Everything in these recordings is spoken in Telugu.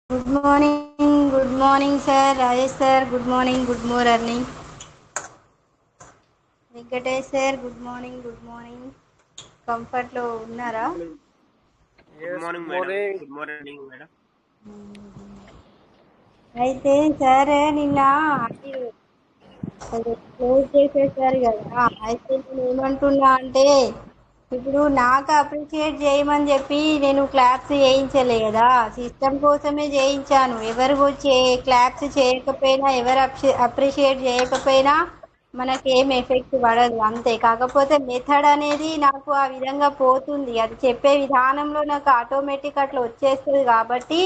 Good morning, sir. Rajesh sir, good morning, good morning. Venkatesh sir, good morning. Comfort lo unnara? Good morning, madam. Good morning, madam. అయితే సార్ నిన్న క్లోజ్ చేసేసారు కదా. అయితే నేను ఏమంటున్నా అంటే ఇప్పుడు నాకు అప్రిషియేట్ చేయమని చెప్పి నేను క్లాప్స్ చేయించలే కదా, సిస్టమ్ కోసమే చేయించాను. ఎవరు క్లాప్స్ చేయకపోయినా, ఎవరు అప్రిషియేట్ చేయకపోయినా మనకేం ఎఫెక్ట్ పడదు అంతే. కాకపోతే మెథడ్ అనేది నాకు ఆ విధంగా పోతుంది, అది చెప్పే విధానంలో నాకు ఆటోమేటిక్ అట్లా వచ్చేస్తుంది కాబట్టి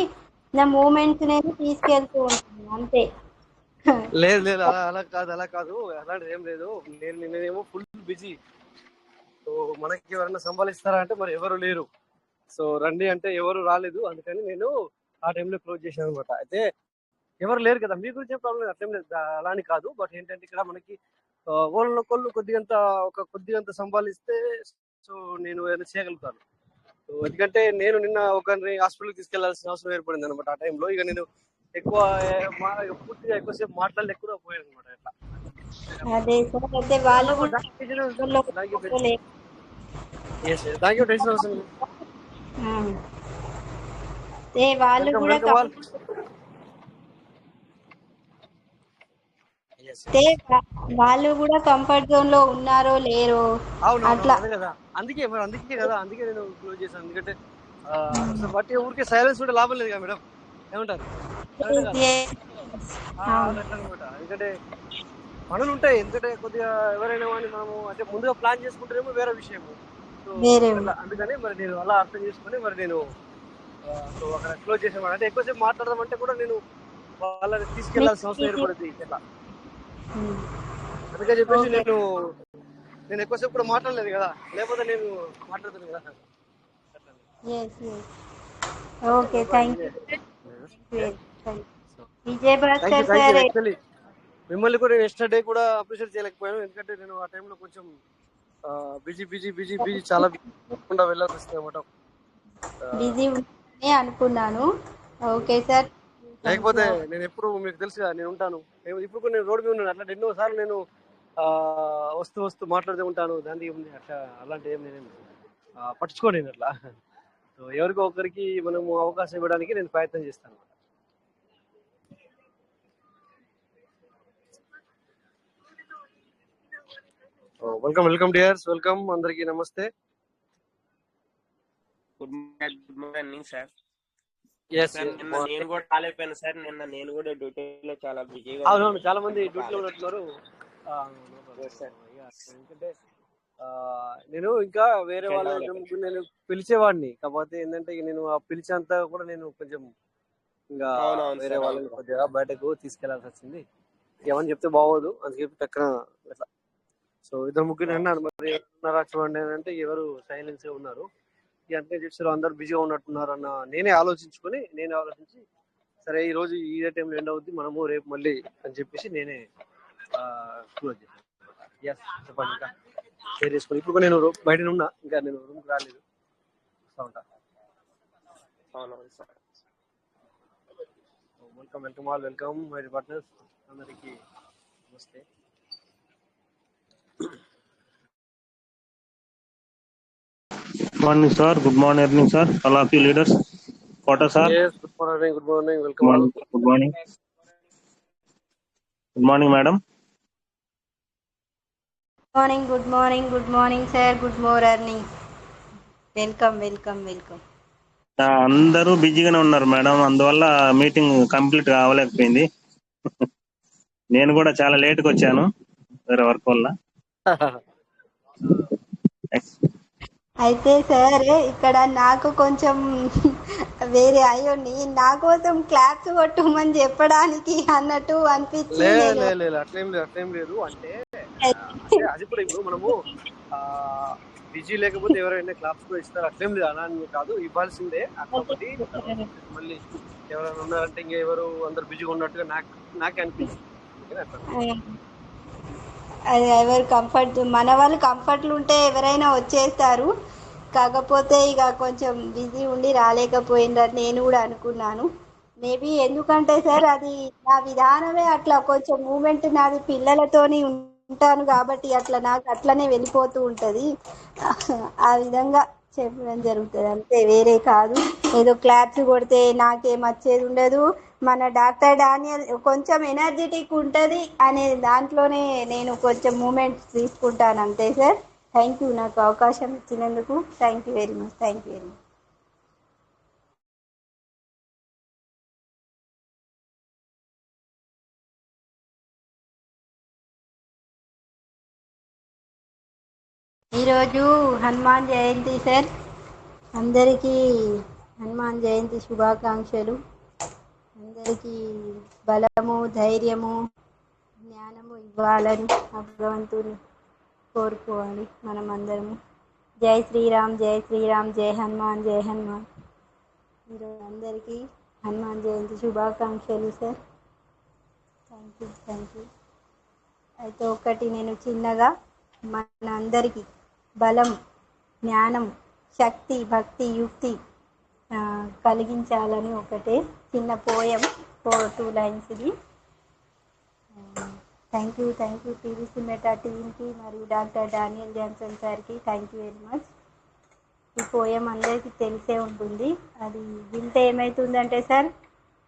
నా మూమెంట్స్ నేను తీసుకెళ్తూ ఉంటాను అంతే. లేదు లేదు అలా కాదు అలాంటిది ఏం లేదు. నేనేమో ఫుల్ బిజీ. సో మనకి ఎవరైనా సంభాలిస్తారా అంటే మరి ఎవరు లేరు. సో రండి అంటే ఎవరు రాలేదు, అందుకని నేను ఆ టైంలో క్లోజ్ చేశాను అనమాట. అయితే ఎవరు లేరు కదా, మీ గురించి ఏం ప్రాబ్లం లేదు, అట్లేం లేదు, అలా అని కాదు. బట్ ఏంటంటే ఇక్కడ మనకి ఒకళ్ళు కొద్దిగంత సంభాలిస్తే సో నేను ఏదైనా చేయగలుగుతాను. సో ఎందుకంటే నేను నిన్న ఒకరిని హాస్పిటల్కి తీసుకెళ్లాల్సిన అవసరం ఏర్పడింది అనమాట. ఆ టైంలో ఇక నేను పూర్తిగా ఎక్కువసేపు మాట్లాడలేక కూడా పోయాను అనమాట. ఇట్లా అదే సార్, అయితే వాళ్ళు కూడా దానికి టెన్షన్ అవసరం లేదు. వాళ్ళు కూడా వాళ్ళు కూడా కంఫర్ట్ జోన్ లో ఉన్నారో లేరో అట్లా. అందుకే నేను క్లోజ్ చేశాను. ఎందుకంటే బట్టి ఊరికే సైలెన్స్ కూడా లాభం లేదు కదా మేడం, ఏమంటారు? అనమాట. ఎందుకంటే పనులు ఉంటాయి, ఎందుకంటే కొద్దిగా ఎవరైనా వాడిని మనము అంటే ముందుగా ప్లాన్ చేసుకుంటేనేమో వేరే విషయము. సో అందుకని మరి నేను అలా అర్థం చేసుకుని మరి నేను అక్కడ క్లోజ్ చేసాను. అంటే ఎక్కువసేపు మాట్లాడదామంటే కూడా నేను వాళ్ళని తీసుకెళ్లాల్సిన అవసరం ఏర్పడుతుంది ఇట్లా. అందుకని చెప్పేసి నేను ఎక్కువసేపు కూడా మాట్లాడలేదు కదా, లేకపోతే నేను మాట్లాడుతాను కదా. Okay, thank you. యాక్చువల్లీ మిమ్మల్ని కూడా ఎస్టర్డే కూడా అప్రిషియేట్ చేయలేకపోయాను, ఎందుకంటే నేను ఆ టైంలో కొంచెం బిజీ చాలా వెళ్ళాల్సి వస్తుంది అనమాట. బిజీ అనుకున్నాను. Okay sir. లేకపోతే నేను ఎప్పుడు మీకు తెలుసుగా నేను ఉంటాను. ఇప్పుడు కూడా నేను రోడ్డు మీద ఉన్నాను, అట్లా ఎన్నోసార్లు నేను వస్తూ మాట్లాడుతూ ఉంటాను. దానికి అట్లా అలాంటి ఏం నేనేం పట్టించుకోలేను అట్లా. సో ఎవరికో ఒకరికి మనము అవకాశం ఇవ్వడానికి నేను ప్రయత్నం చేస్తాను. వెల్కమ్ డియర్స్, వెల్కమ్ అందరికి. నమస్తే. Good morning sir. నేను కూడా రాలేకపోయాను సార్, నిన్న నేను కూడా డ్యూటీలో చాలా బిజీగా. అవునవును, చాలా మంది డ్యూటీలో ఉంటున్నారు. ఎందుకంటే నేను ఇంకా వేరే వాళ్ళ నేను పిలిచేవాడిని, కాకపోతే ఏంటంటే నేను ఆ పిలిచేంత కూడా నేను కొంచెం ఇంకా వేరే వాళ్ళని కొద్దిగా బయటకు తీసుకెళ్లాల్సి వచ్చింది. ఏమని చెప్తే బాగోదు, అని చెప్పి టక్కన అట్లా. సో ఇద్దరు ముగ్గురు అన్నారు, మరి ఉన్నారా చూడండి అంటే ఎవరు సైలెన్స్ గా ఉన్నారు. అంటే చూసారు అందరు బిజీగా ఉన్నట్టున్నారు అన్న నేనే ఆలోచించి సరే ఈ రోజు ఇదే టైంలో ఎండ్ అవుద్ది, మనము రేపు మళ్ళీ అని చెప్పేసి నేనే క్లోజ్ చేశాను. చెప్పండి, ఇంకా షేర్ చేసుకోండి. ఇప్పుడు నేను బయట ఉన్నా, ఇంకా నేను రూమ్కి రాలేదు, వస్తా ఉంటా. వెల్కమ్ మై పార్ట్నర్స్, అందరికి నమస్తే. Good morning, sir. Good morning, sir. All of you leaders. Kota, sir. Yes, good morning. Welcome. Good morning. Good morning, madam. Good morning, sir. Good morning. Welcome. అందరూ బిజీగానే ఉన్నారు మేడం, అందువల్ల మీటింగ్ కంప్లీట్ అవ్వలేకపోయింది. నేను కూడా చాలా లేట్గా వచ్చాను వేరే వర్క్ వల్ల. అయితే సార్ ఇక్కడ నాకు కొంచెం వేరే అయ్యండి, నా కోసం క్లాప్స్ కొట్టమని చెప్పడానికి అన్నట్టు అనిపించింది. అట్లేం లేదు. అంటే అది కూడా ఇప్పుడు మనము బిజీ లేకపోతే ఎవరైనా క్లాప్స్ కూడా ఇస్తారు, అట్లేం లేదు. అలా అని కాదు, ఇవ్వాల్సిందే. కాకపోతే మళ్ళీ ఎవరైనా ఉన్నారంటే ఇంకా ఎవరు అందరు బిజీగా ఉన్నట్టుగా నాకే అనిపించింది. అది ఎవరు కంఫర్ట్, మన వాళ్ళు కంఫర్ట్లు ఉంటే ఎవరైనా వచ్చేస్తారు. కాకపోతే ఇక కొంచెం బిజీ ఉండి రాలేకపోయిందని నేను కూడా అనుకున్నాను. మేబీ ఎందుకంటే సార్ అది నా విధానమే అట్లా, కొంచెం మూమెంట్ నాది పిల్లలతోని ఉంటాను కాబట్టి అట్లా నాకు అట్లనే వెళ్ళిపోతూ ఉంటది. ఆ విధంగా చెప్పడం జరుగుతుంది అంతే, వేరే కాదు. ఏదో క్లాప్స్ కొడితే నాకేం వచ్చేది ఉండదు. మన డాక్టర్ డానియల్ కొంచెం ఎనర్జెటిక్ ఉంటుంది అనే దాంట్లోనే నేను కొంచెం మూమెంట్స్ తీసుకుంటాను అంతే సార్. థ్యాంక్ యూ, నాకు అవకాశం ఇచ్చినందుకు thank you very much. Thank you very much. ఈరోజు హనుమాన్ జయంతి సార్. అందరికీ హనుమాన్ జయంతి శుభాకాంక్షలు. అందరికీ బలము, ధైర్యము, జ్ఞానము ఇవ్వాలని ఆ భగవంతుని కోరుకోవాలి మనం అందరము. జై శ్రీరామ్, జై శ్రీరామ్, జై హనుమాన్, జై హనుమాన్. ఈరోజు అందరికీ హనుమాన్ జయంతి శుభాకాంక్షలు sir. Thank you, thank you. అయితే ఒకటి నేను చిన్నగా మన అందరికీ బలం, జ్ఞానం, శక్తి, భక్తి, యుక్తి కలిగించాలని ఒకటే చిన్న పోయం, 2 లైన్స్ ఇది. Thank you, thank you PVC meta టీమ్కి మరియు డాక్టర్ డానియల్ జాన్సన్ సార్కి థ్యాంక్ యూ వెరీ మచ్. ఈ పోయం అందరికీ తెలిసే ఉంటుంది. అది వింటే ఏమవుతుందంటే సార్,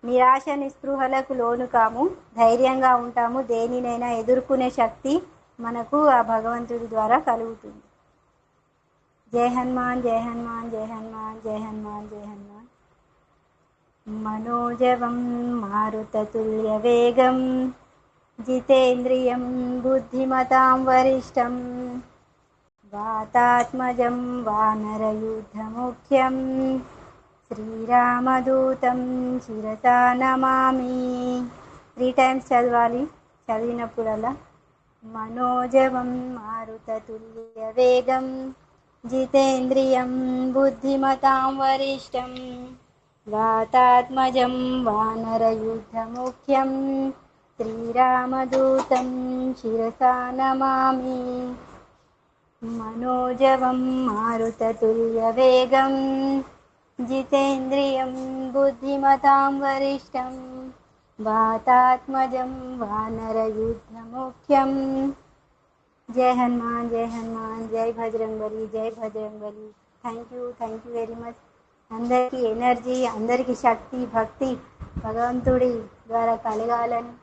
నిరాశ నిస్పృహలకు లోను కాము, ధైర్యంగా ఉంటాము, దేనినైనా ఎదుర్కొనే శక్తి మనకు ఆ భగవంతుడి ద్వారా కలుగుతుంది. జై హనుమాన్, జై హనుమాన్, జై హనుమాన్, జై హనుమాన్, జై హనుమాన్. మనోజవం మారుతతుల్య వేగం, జితేంద్రియం బుద్ధిమతాం వరిష్టం, వాతాత్మజం వానరయూథముఖ్యం, శ్రీరామదూతం శిరసా నమామి. 3 టైమ్స్ చదవాలి, చదివినప్పుడల్లా. మనోజవం మారుతతుల్య వేగం, జితేంద్రియం బుద్ధిమతాం వరిష్టం, వాతాత్మజం వానరయూథముఖ్యం, శ్రీరామదూతం శిరసా నమామి. మనోజవం మారుతతుల్య వేగం, జితేంద్రియం బుద్ధిమతాం వరిష్టం, వాతాత్మజం వానరయూథముఖ్యం. జై హనుమాన్, జై హనుమాన్, జై బజరంగబలి, జై Bajrangbali. Thank you very much. అందరికీ ఎనర్జీ, అందరికీ శక్తి, భక్తి భగవంతుడి ద్వారా కలగాలని,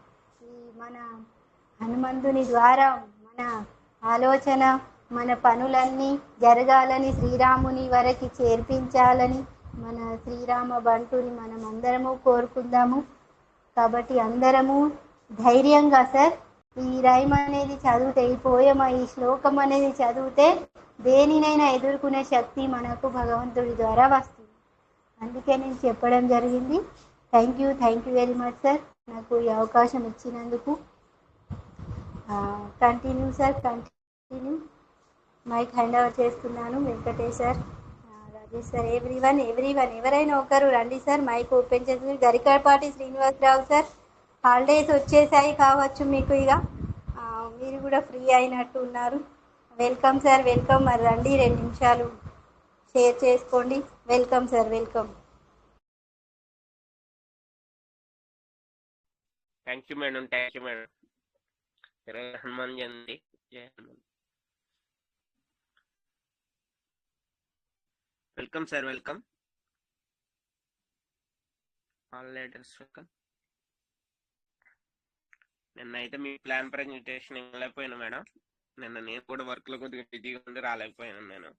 ఈ మన హనుమంతుని ద్వారా మన ఆలోచన, మన పనులన్నీ జరగాలని, శ్రీరాముని వరకు చేర్పించాలని, మన శ్రీరామ బంటుని మనం అందరము కోరుకుందాము. కాబట్టి అందరము ధైర్యంగా సార్ ఈ రైమ్ అనేది చదివితే, ఈ పోయం, ఈ శ్లోకం అనేది చదివితే దేనినైనా ఎదుర్కొనే శక్తి మనకు భగవంతుడి ద్వారా వస్తుంది. అందుకే నేను చెప్పడం జరిగింది. Thank you very much sir, నాకు ఈ అవకాశం ఇచ్చినందుకు. Continue sir, continue. Mike hand over చేస్తున్నాను. Venkatesh sir, Rajesh sir, everyone ఎవరైనా ఒకరు రండి సార్, మైక్ ఓపెన్ చేసి. గరికపాటి శ్రీనివాసరావు సార్, హాలిడేస్ వచ్చేసాయి కావచ్చు మీకు, ఇక మీరు కూడా ఫ్రీ అయినట్టు ఉన్నారు. Welcome sir, welcome. మరి రండి, 2 నిమిషాలు షేర్ చేసుకోండి. Welcome sir, welcome. Thank you madam, thank you madam. Hanuman Jayanti. జై Hanuman. Welcome sir, welcome. All leaders welcome. నిన్న అయితే మీ ప్లాన్ ప్రజెంటేషన్ వెళ్ళకపోయాను మేడం. నిన్న నేను కూడా వర్క్ లో కొద్దిగా బిజీగా ఉండి రాలేకపోయాను నేను.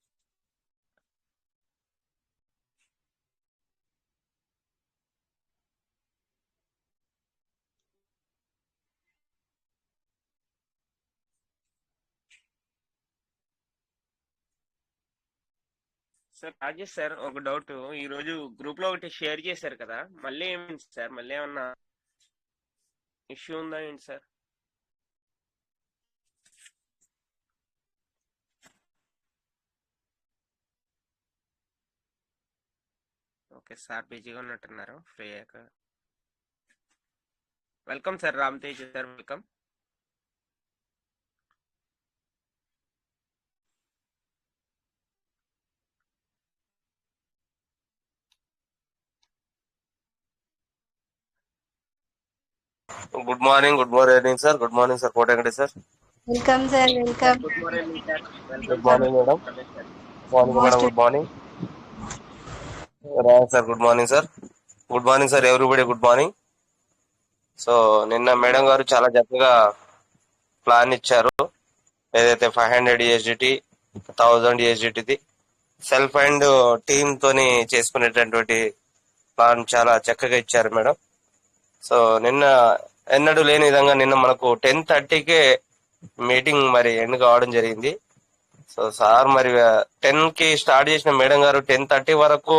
సార్ రాజేష్ సార్, ఒక డౌట్. ఈ రోజు గ్రూప్ లో ఒకటి షేర్ చేశారు కదా, మళ్ళీ ఏమైంది సార్? మళ్ళీ ఏమన్నా ఇష్యూ ఉందా ఏంటి సార్? ఓకే సార్, బిజీగా ఉన్నట్టున్నారు. ఫ్రీ అయ్యాక welcome sir. Ram Tej sir, welcome. Good morning sir. Good morning sir Kotangadi sir. Welcome sir, welcome. Good morning sir. Welcome good morning madam. Sir. Morning madam. Most good morning Roy sir. Good morning sir. Good morning sir everybody. Good morning. So నిన్న మేడం గారు చాలా చక్కగా ప్లాన్ ఇచ్చారు. ఏదైతే 500 ESDT 1000 ESDT self and team తోని చేసుకునేటటువంటి ప్లాన్ చాలా చక్కగా ఇచ్చారు మేడం. సో నిన్న ఎన్నడూ లేని విధంగా నిన్న మనకు 10:30కే మీటింగ్ మరి ఎండ్ కావడం జరిగింది. సో సార్ మరి 10కి స్టార్ట్ చేసిన మేడం గారు 10:30 వరకు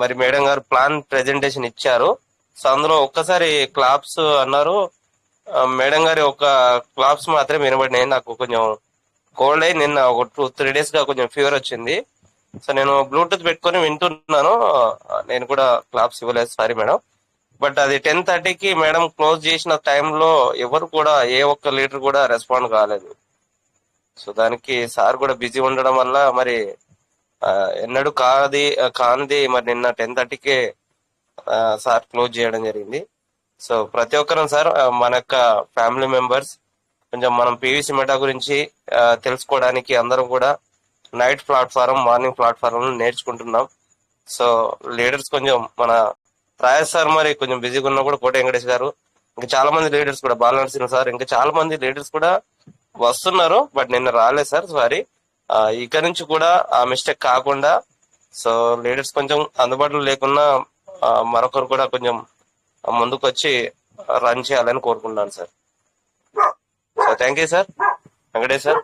మరి మేడం గారు ప్లాన్ ప్రెజెంటేషన్ ఇచ్చారు. సో అందులో ఒక్కసారి క్లాప్స్ అన్నారు. మేడం గారి ఒక క్లాప్స్ మాత్రమే వినబడినాయి. నాకు కొంచెం కోల్డ్ అయి నిన్న ఒక 2-3 days గా కొంచెం ఫీవర్ వచ్చింది. సో నేను బ్లూటూత్ పెట్టుకొని వింటున్నాను. నేను కూడా క్లాప్స్ ఇవ్వలేదు, సారీ మేడం. బట్ అది 10:30కి మేడం క్లోజ్ చేసిన టైంలో ఎవరు కూడా ఏ ఒక్క లీడర్ కూడా రెస్పాండ్ కాలేదు. సో దానికి సార్ కూడా బిజీ ఉండడం వల్ల మరి ఎన్నడూ కానిది మరి నిన్న 10:30కే సార్ క్లోజ్ చేయడం జరిగింది. సో ప్రతి ఒక్కరం సార్ మన యొక్క ఫ్యామిలీ మెంబర్స్ కొంచెం మనం పీవీసీ మెటా గురించి తెలుసుకోవడానికి అందరం కూడా నైట్ ప్లాట్ఫారం, మార్నింగ్ ప్లాట్ఫారం నేర్చుకుంటున్నాం. సో లీడర్స్ కొంచెం మన రాయస్ సార్ మరి కొంచెం బిజీగా ఉన్నా కూడా కోట వెంకటేష్ గారు, ఇంకా చాలా మంది లీడర్స్ కూడా, బాలనరసింహ సార్, ఇంకా చాలా మంది లీడర్స్ కూడా వస్తున్నారు. బట్ నిన్న రాలేదు సార్, సారీ. ఇక నుంచి కూడా ఆ మిస్టేక్ కాకుండా సో లీడర్స్ కొంచెం అందుబాటులో లేకున్నా మరొకరు కూడా కొంచెం ముందుకు వచ్చి రన్ చేయాలని కోరుకుంటున్నాను sir. So thank you sir. Venkatesh sir.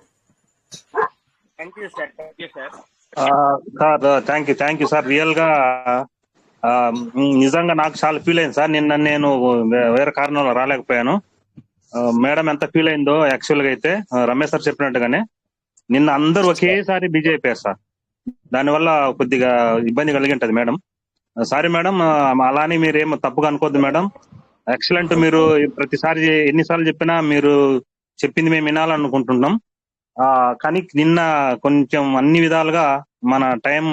Thank you sir. Sir thank you sir. Real గా నిజంగా నాకు చాలా ఫీల్ అయింది సార్. నిన్న నేను వేరే కారణంలో రాలేకపోయాను. మేడం ఎంత ఫీల్ అయిందో యాక్చువల్ గా అయితే రమేష్ సార్ చెప్పినట్టుగానే నిన్న అందరూ ఒకేసారి బిజీ అయిపోయారు సార్. దానివల్ల కొద్దిగా ఇబ్బంది కలిగి ఉంటది మేడం. సారీ మేడం, అలానే మీరేం తప్పుగా అనుకోవద్దు మేడం. ఎక్సలెంట్. మీరు ప్రతిసారి ఎన్నిసార్లు చెప్పినా మీరు చెప్పింది మేము వినాలనుకుంటున్నాం. కానీ నిన్న కొంచెం అన్ని విధాలుగా మన టైం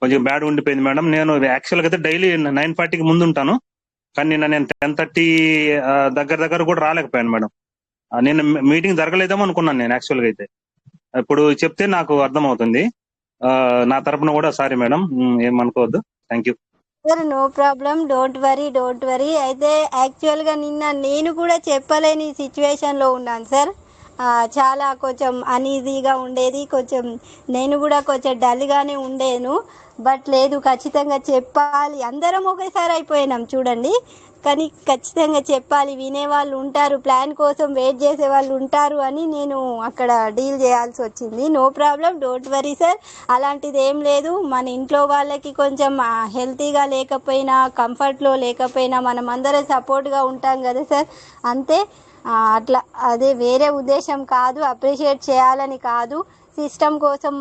కొంచెం బ్యాడ్ ఉండిపోయింది మేడం. నేను యాక్చువల్ గా అయితే డైలీ 9:40కి ముందు ఉంటాను, కానీ నిన్న నేను 10:30 దగ్గర కూడా రాలేకపోయాను మేడం. నిన్న మీటింగ్ జరగలేదేమో అనుకున్నాను నేను యాక్చువల్ గా అయితే. ఇప్పుడు చెప్తే నాకు అర్థం అవుతుంది. నా తరపున కూడా సారీ మేడం, ఏమనుకోవద్దు. Thank you sir. No problem, don't worry. అయితే యాక్చువల్గా నిన్న నేను కూడా చెప్పలేని సిచ్యువేషన్లో ఉన్నాను సార్. చాలా కొంచెం అనీజీగా ఉండేది, కొంచెం నేను కూడా కొంచెం డల్గానే ఉండేను. బట్ లేదు, ఖచ్చితంగా చెప్పాలి. అందరం ఒకేసారి అయిపోయినాం చూడండి, కానీ ఖచ్చితంగా చెప్పాలి. వినేవాళ్ళు ఉంటారు, ప్లాన్ కోసం వెయిట్ చేసే వాళ్ళు ఉంటారు అని నేను అక్కడ డీల్ చేయాల్సి వచ్చింది. No problem, don't worry sir. అలాంటిది ఏం లేదు. మన ఇంట్లో వాళ్ళకి కొంచెం హెల్తీగా లేకపోయినా, కంఫర్ట్లో లేకపోయినా మనం అందరం సపోర్ట్గా ఉంటాం కదా సార్, అంతే. అట్లా, అదే వేరే ఉద్దేశం కాదు, అప్రిషియేట్ చేయాలని కాదు. సిస్టమ్ కోసం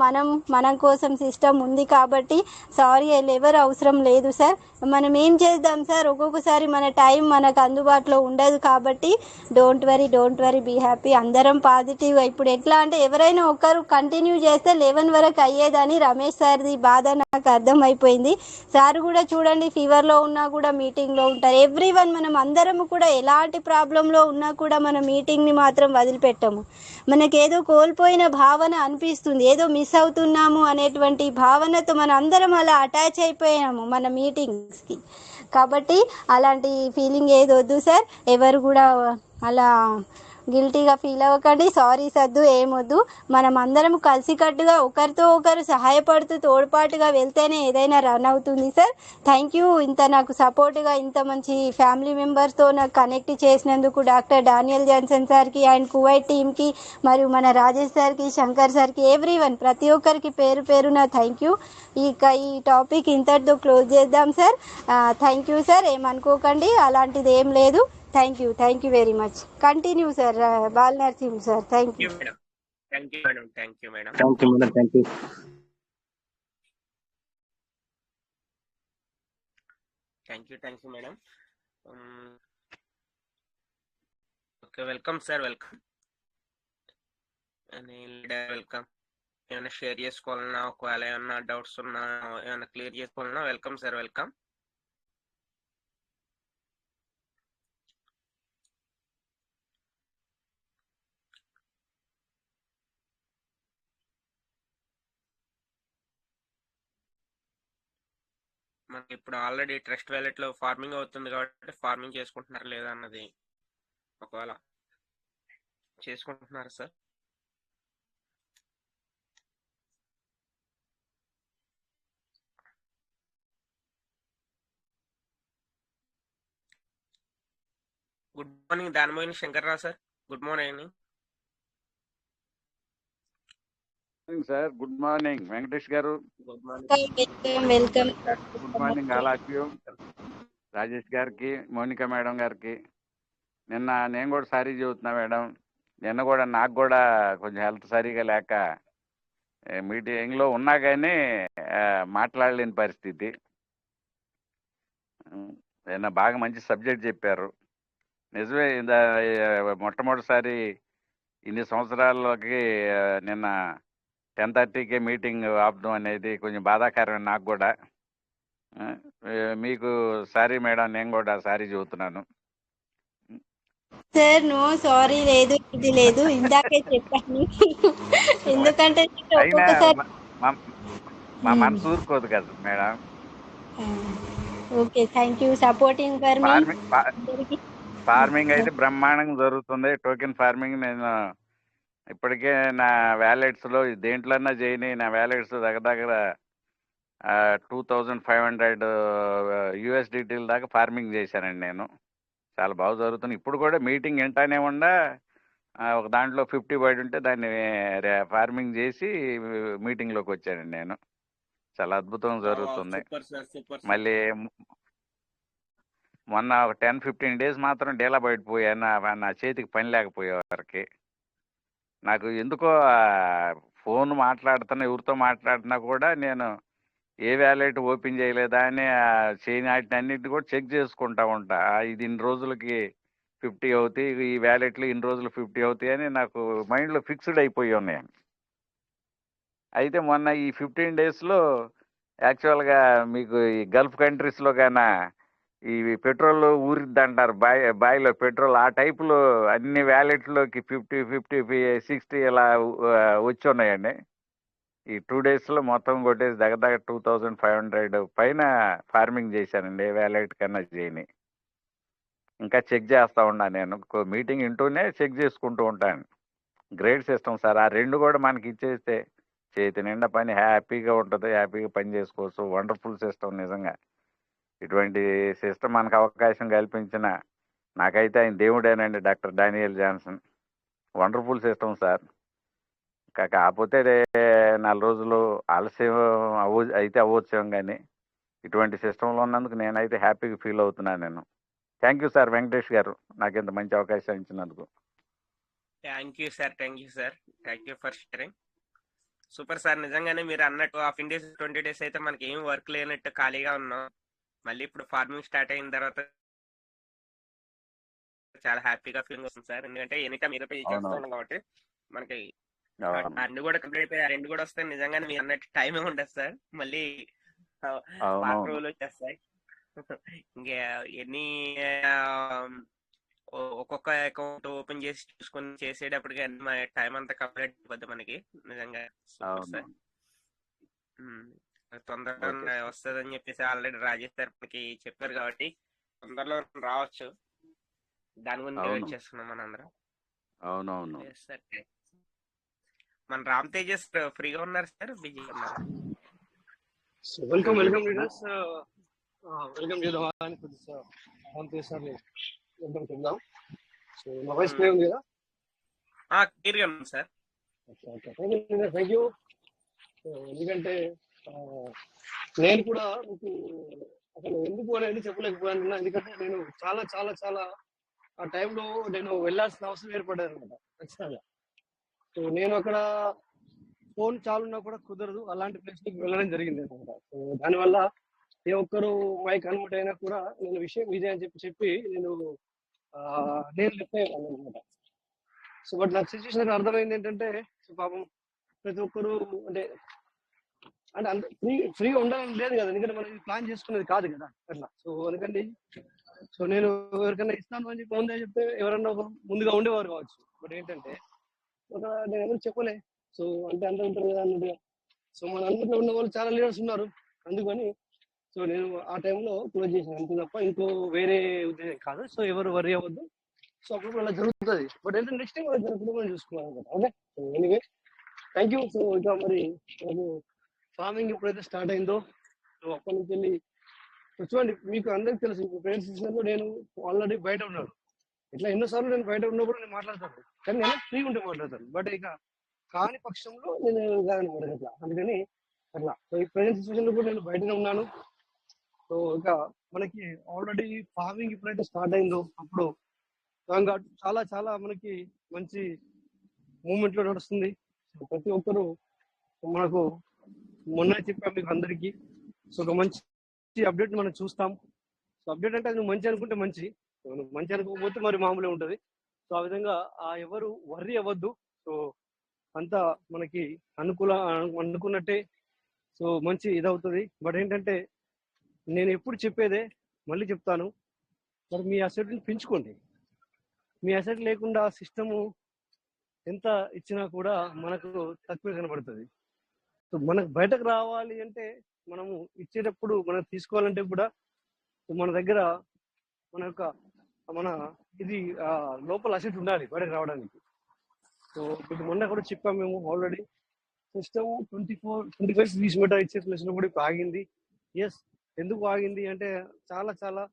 మనం కోసం సిస్టమ్ ఉంది కాబట్టి సారీ ఎవరు అవసరం లేదు సార్. మనం ఏం చేద్దాం సార్, ఒక్కొక్కసారి మన టైం మనకు అందుబాటులో ఉండదు కాబట్టి డోంట్ వరీ, బీ హ్యాపీ. అందరం పాజిటివ్. ఇప్పుడు ఎట్లా అంటే ఎవరైనా ఒకరు కంటిన్యూ చేస్తే 11 వరకు అయ్యేదని రమేష్ సార్ది బాధ నాకు అర్థమైపోయింది. సార్ కూడా చూడండి, ఫీవర్లో ఉన్నా కూడా మీటింగ్లో ఉంటారు. ఎవ్రీవన్, మనం అందరం కూడా ఎలాంటి ప్రాబ్లంలో ఉన్నా కూడా మన మీటింగ్ని మాత్రం వదిలిపెట్టము. మనకేదో కోల్పోయిన భావన అనిపిస్తుంది, ఏదో మిస్ అవుతున్నాము అనేటువంటి భావనతో మన అందరం అలా అటాచ్ అయిపోయాము మన మీటింగ్స్కి. కాబట్టి అలాంటి ఫీలింగ్ ఏది వద్దు సార్. ఎవరు కూడా అలా గిల్టీగా ఫీల్ అవ్వకండి. సారీ సద్దు, ఏమొద్దు. మనం అందరం కలిసికట్టుగా ఒకరితో ఒకరు సహాయపడుతూ తోడ్పాటుగా వెళ్తేనే ఏదైనా రన్ అవుతుంది సార్. Thank you. ఇంత నాకు సపోర్ట్గా ఇంత మంచి ఫ్యామిలీ మెంబర్స్తో నాకు కనెక్ట్ చేసినందుకు డాక్టర్ డానియల్ జాన్సన్ సార్కి అండ్ కువైట్ టీమ్కి, మరియు మన రాజేష్ సార్కి, శంకర్ సార్కి, ఎవ్రీవన్, ప్రతి ఒక్కరికి పేరు పేరున థ్యాంక్ యూ. ఇక ఈ టాపిక్ ఇంతటితో క్లోజ్ చేద్దాం సార్. థ్యాంక్ యూ సార్, ఏమనుకోకండి, అలాంటిది ఏం లేదు. Thank you very much. Continue sir, Balanarasimha sir. Thank you madam. Thank you madam. Okay, welcome sir. Welcome. Welcome. ఏమైనా షేర్ చేసుకోవాలన్నా, ఒకవేళ ఏమన్నా డౌట్స్ ఉన్నా, ఏమైనా క్లియర్ చేసుకోవాలన్నా వెల్కమ్ సార్. వెల్కమ్. మనకి ఇప్పుడు ఆల్రెడీ ట్రస్ట్ వ్యాలెట్ లో ఫార్మింగ్ అవుతుంది కాబట్టి ఫార్మింగ్ చేసుకుంటున్నారు లేదా అన్నది ఒకవేళ చేసుకుంటున్నారు సార్. గుడ్ మార్నింగ్ దానిమోయిన Shankar Rao sir. Good morning sir. Good morning Venkatesh గారు. Good morning welcome. Good morning all of you. Rajesh గారికి, మౌనిక మేడం గారికి. నిన్న నేను కూడా సారీ చెబుతున్నా మేడం. నిన్న కూడా నాకు కూడా కొంచెం హెల్త్ సరిగా లేక మీటింగ్లో ఉన్నా కానీ మాట్లాడలేని పరిస్థితి. నిన్న బాగా మంచి సబ్జెక్ట్ చెప్పారు. నిజమే, మొట్టమొదటిసారి ఇన్ని సంవత్సరాలకి నిన్న 10:30కే మీటింగ్ ఆపడం అనేది కొంచెం బాధాకరమే నాకు కూడా. మీకు సారీ మేడం, నేను కూడా సారీ చెబుతున్నాను. సార్ నో సారీ లేదు, ఇది లేదు, ఇందాకే చెప్పాను. ఎందుకంటే అయినా ఒక్కొక్కసారి మా మనసు ఊరుకోదు కదా madam. Okay, thank you supporting for me. Farming అయితే బ్రహ్మాండంగా జరుగుతుంది. టోకెన్ ఫార్మింగ్ నేను ఇప్పటికే నా వ్యాలెట్స్లో దేంట్లన్నా చేయని నా వ్యాలెట్స్ దగ్గర 2500 USDTల దాకా ఫార్మింగ్ చేశానండి నేను. చాలా బాగా జరుగుతుంది. ఇప్పుడు కూడా మీటింగ్ వింటానే ఉండా ఒక దాంట్లో 50 బయట ఉంటే దాన్ని ఫార్మింగ్ చేసి మీటింగ్లోకి వచ్చానండి నేను. చాలా అద్భుతంగా జరుగుతుంది. మళ్ళీ మొన్న ఒక 10-15 డేస్ మాత్రం డేలా బయటపోయాను నా చేతికి పని లేకపోయే వారికి. నాకు ఎందుకో ఫోన్ మాట్లాడుతున్నా, ఎవరితో మాట్లాడినా కూడా నేను ఏ వ్యాలెట్ ఓపెన్ చేయలేదా అని చేయని వాటిని అన్నింటినీ కూడా చెక్ చేసుకుంటా ఉంటా. ఇది ఇన్ని రోజులకి 50 అవుతాయి, ఈ వ్యాలెట్లు ఇన్ని రోజులు 50 అవుతాయి అని నాకు మైండ్లో ఫిక్స్డ్ అయిపోయి ఉన్నాయి. అయితే మొన్న ఈ 15 డేస్లో యాక్చువల్గా మీకు ఈ గల్ఫ్ కంట్రీస్లో కన్నా ఈ పెట్రోల్ ఊరిద్ది అంటారు, బాయిలో పెట్రోల్, ఆ టైపులో అన్ని వ్యాలెట్లోకి 50, 50, 60 ఇలా వచ్చి ఉన్నాయండి. ఈ 2 డేస్లో మొత్తం కొట్టేసి దగ్గర 2500 పైన ఫార్మింగ్ చేశానండి. ఏ వ్యాలెట్ కన్నా చేయని. ఇంకా చెక్ చేస్తూ ఉన్నా నేను. మీటింగ్ వింటూనే చెక్ చేసుకుంటూ ఉంటాను. Grade system sir. ఆ రెండు కూడా మనకి ఇచ్చేస్తే చేతి నిండా పని హ్యాపీగా ఉంటుంది, హ్యాపీగా పని చేసుకోవచ్చు. వండర్ఫుల్ సిస్టమ్ నిజంగా. ఇటువంటి సిస్టమ్ మనకు అవకాశం కల్పించిన నాకైతే ఆయన దేవుడేనండి, doctor Daniel Johnson. Wonderful system sir. కాకపోతే 4 రోజులు ఆలస్యం అయితే అవ్వచ్చు, కానీ ఇటువంటి సిస్టంలో ఉన్నందుకు నేనైతే హ్యాపీగా ఫీల్ అవుతున్నాను నేను. థ్యాంక్ యూ సార్ వెంకటేష్ గారు, నాకు ఇంత మంచి అవకాశం ఇచ్చినందుకు. Thank you sir. Thank you for sharing. Super sir. నిజంగానే మీరు అన్నట్టు 20 డేస్ అయితే మనకి ఏం వర్క్ లేనట్టు ఖాళీగా ఉన్నాం. మళ్ళీ ఇప్పుడు ఫార్మింగ్ స్టార్ట్ అయిన తర్వాత చాలా హ్యాపీగా ఫీలింగ్ వస్తుంది సార్. ఎందుకంటే ఎనీ టైం ఏదో చేస్తున్నాం కాబట్టి మనకి అన్ని కూడా కంప్లీట్ అయిపోయి 2 కూడా వస్తాయి. నిజంగానే మీరు అన్నట్టు టైమే ఉండదు సార్. మళ్ళీ పాత రోజులు వచ్చేస్తాయి. ఇంకా ఎన్ని ఒక్కొక్క అకౌంట్ ఓపెన్ చేసి చూసుకొని చేసేటప్పటికి టైం అంతా కంప్లీట్ అయిపోద్ది మనకి. నిజంగా సూపర్ సార్. తొందరగా వస్తుందని చెప్పేసి ఆల్రెడీ రాజేష్ సార్ మనకి చెప్పారు కాబట్టి తొందరలో రావచ్చు. దాని గురించి వెయిట్ చేస్తున్నాం మనందరం. అవునవును. మన రామ్ తేజస్ ఫ్రీగా ఉన్నారు సార్, బిజీగా ఉన్నారు? Welcome leaders. వెల్కమ్ చేద్దాం కొద్దిగా రామ్ తేజ్ సార్ వెల్కమ్ చెప్దాం. సో మా వాయిస్ క్లియర్ ఉంది కదా? క్లియర్గా ఉంది సార్. Thank you. ఎందుకంటే నేను కూడా మీకు అసలు ఎందుకు అనేది చెప్పలేకపోయాను. ఎందుకంటే నేను చాలా చాలా చాలా ఆ టైంలో నేను వెళ్ళాల్సిన అవసరం ఏర్పడ్డది అనమాట ఖచ్చితంగా. సో నేను అక్కడ ఫోన్ చాలున్నా కూడా కుదరదు, అలాంటి ప్లేస్కి వెళ్ళడం జరిగింది అనమాట. సో దానివల్ల ఏ ఒక్కరు మైక్ కన్వర్ట్ అయినా కూడా నేను విషయం ఇదే అని చెప్పి నేను లెఫ్ట్ అయ్యాను అనమాట. సో బట్ నాకు సిచ్యువేషన్ అర్థమైంది ఏంటంటే, సో పాపం ప్రతి ఒక్కరు అంటే అంత ఫ్రీగా ఉండాలని లేదు కదా, ఎందుకంటే మనం ప్లాన్ చేసుకునేది కాదు కదా అట్లా. సో అందుకండి సో నేను ఎవరికైనా ఇస్తాను అని చెప్పి ముందే చెప్తే ఎవరన్నా ఒక ముందుగా ఉండేవారు కావచ్చు. బట్ ఏంటంటే నేను ఎవరు చెప్పలే. సో అంటే అంత ఉంటారు కదా అన్నట్టుగా. సో మన అందరిలో ఉన్న వాళ్ళు చాలా లీడర్స్ ఉన్నారు, అందుకని సో నేను ఆ టైంలో క్లోజ్ చేసిన అంతే తప్ప ఇంకో వేరే ఉద్దేశం కాదు. సో ఎవరు వరి అవ్వద్దు. సో అప్పుడు అలా జరుగుతుంది. బట్ ఏంటంటే నెక్స్ట్ టైం అలా జరగకుండా మనం చూసుకోవాలి అనమాట. Okay, anyway thank you. So ఇక మరి నాకు ఫార్మింగ్ ఎప్పుడైతే స్టార్ట్ అయిందో సో అప్పటి నుంచి వెళ్ళి చూడండి, మీకు అందరికి తెలుసు ఇప్పుడు ప్రేయర్ సీజన్ లో నేను ఆల్రెడీ బయట ఉన్నాను. ఇట్లా ఎన్నోసార్లు నేను బయట ఉన్నప్పుడు నేను మాట్లాడతాను, కానీ నేను ఫ్రీ ఉంటే మాట్లాడతాను. బట్ ఇక కాని పక్షంలో నేను కాదనమాట అట్లా. అందుకని అట్లా సో ఈ ప్రెజెంట్ సిచ్యువేషన్ లో కూడా నేను బయటనే ఉన్నాను. సో ఇక మనకి ఆల్రెడీ ఫార్మింగ్ ఎప్పుడైతే స్టార్ట్ అయిందో అప్పుడు చాలా చాలా మనకి మంచి మూమెంట్ లో నడుస్తుంది. సో ప్రతి ఒక్కరు మనకు మొన్న చెప్పాం మీకు అందరికీ. సో ఒక మంచి అప్డేట్ మనం చూస్తాం. సో అప్డేట్ అంటే అది నువ్వు మంచి అనుకుంటే మంచి, నువ్వు మంచి అనుకోకపోతే మరి మామూలే ఉంటుంది. సో ఆ విధంగా ఎవరు వర్రీ అవ్వద్దు. సో అంతా మనకి అనుకున్నట్టే సో మంచి ఇదవుతుంది. బట్ ఏంటంటే నేను ఎప్పుడు చెప్పేదే మళ్ళీ చెప్తాను, మరి మీ అసెట్ని పెంచుకోండి. మీ అసెట్ లేకుండా సిస్టము ఎంత ఇచ్చినా కూడా మనకు తక్కువే కనబడుతుంది. సో మనకు బయటకు రావాలి అంటే మనము ఇచ్చేటప్పుడు మనం తీసుకోవాలంటే కూడా మన దగ్గర మన ఇది లోపల అసెట్ ఉండాలి బయటకు రావడానికి. సో ఇప్పుడు మొన్న కూడా చెప్పాము మేము ఆల్రెడీ సిస్టమ్ 25 వీక్స్ మీటర్ ఇచ్చే ప్లేస్ లో కూడా ఇప్పుడు ఆగింది. ఎస్, ఎందుకు ఆగింది అంటే చాలా చాలా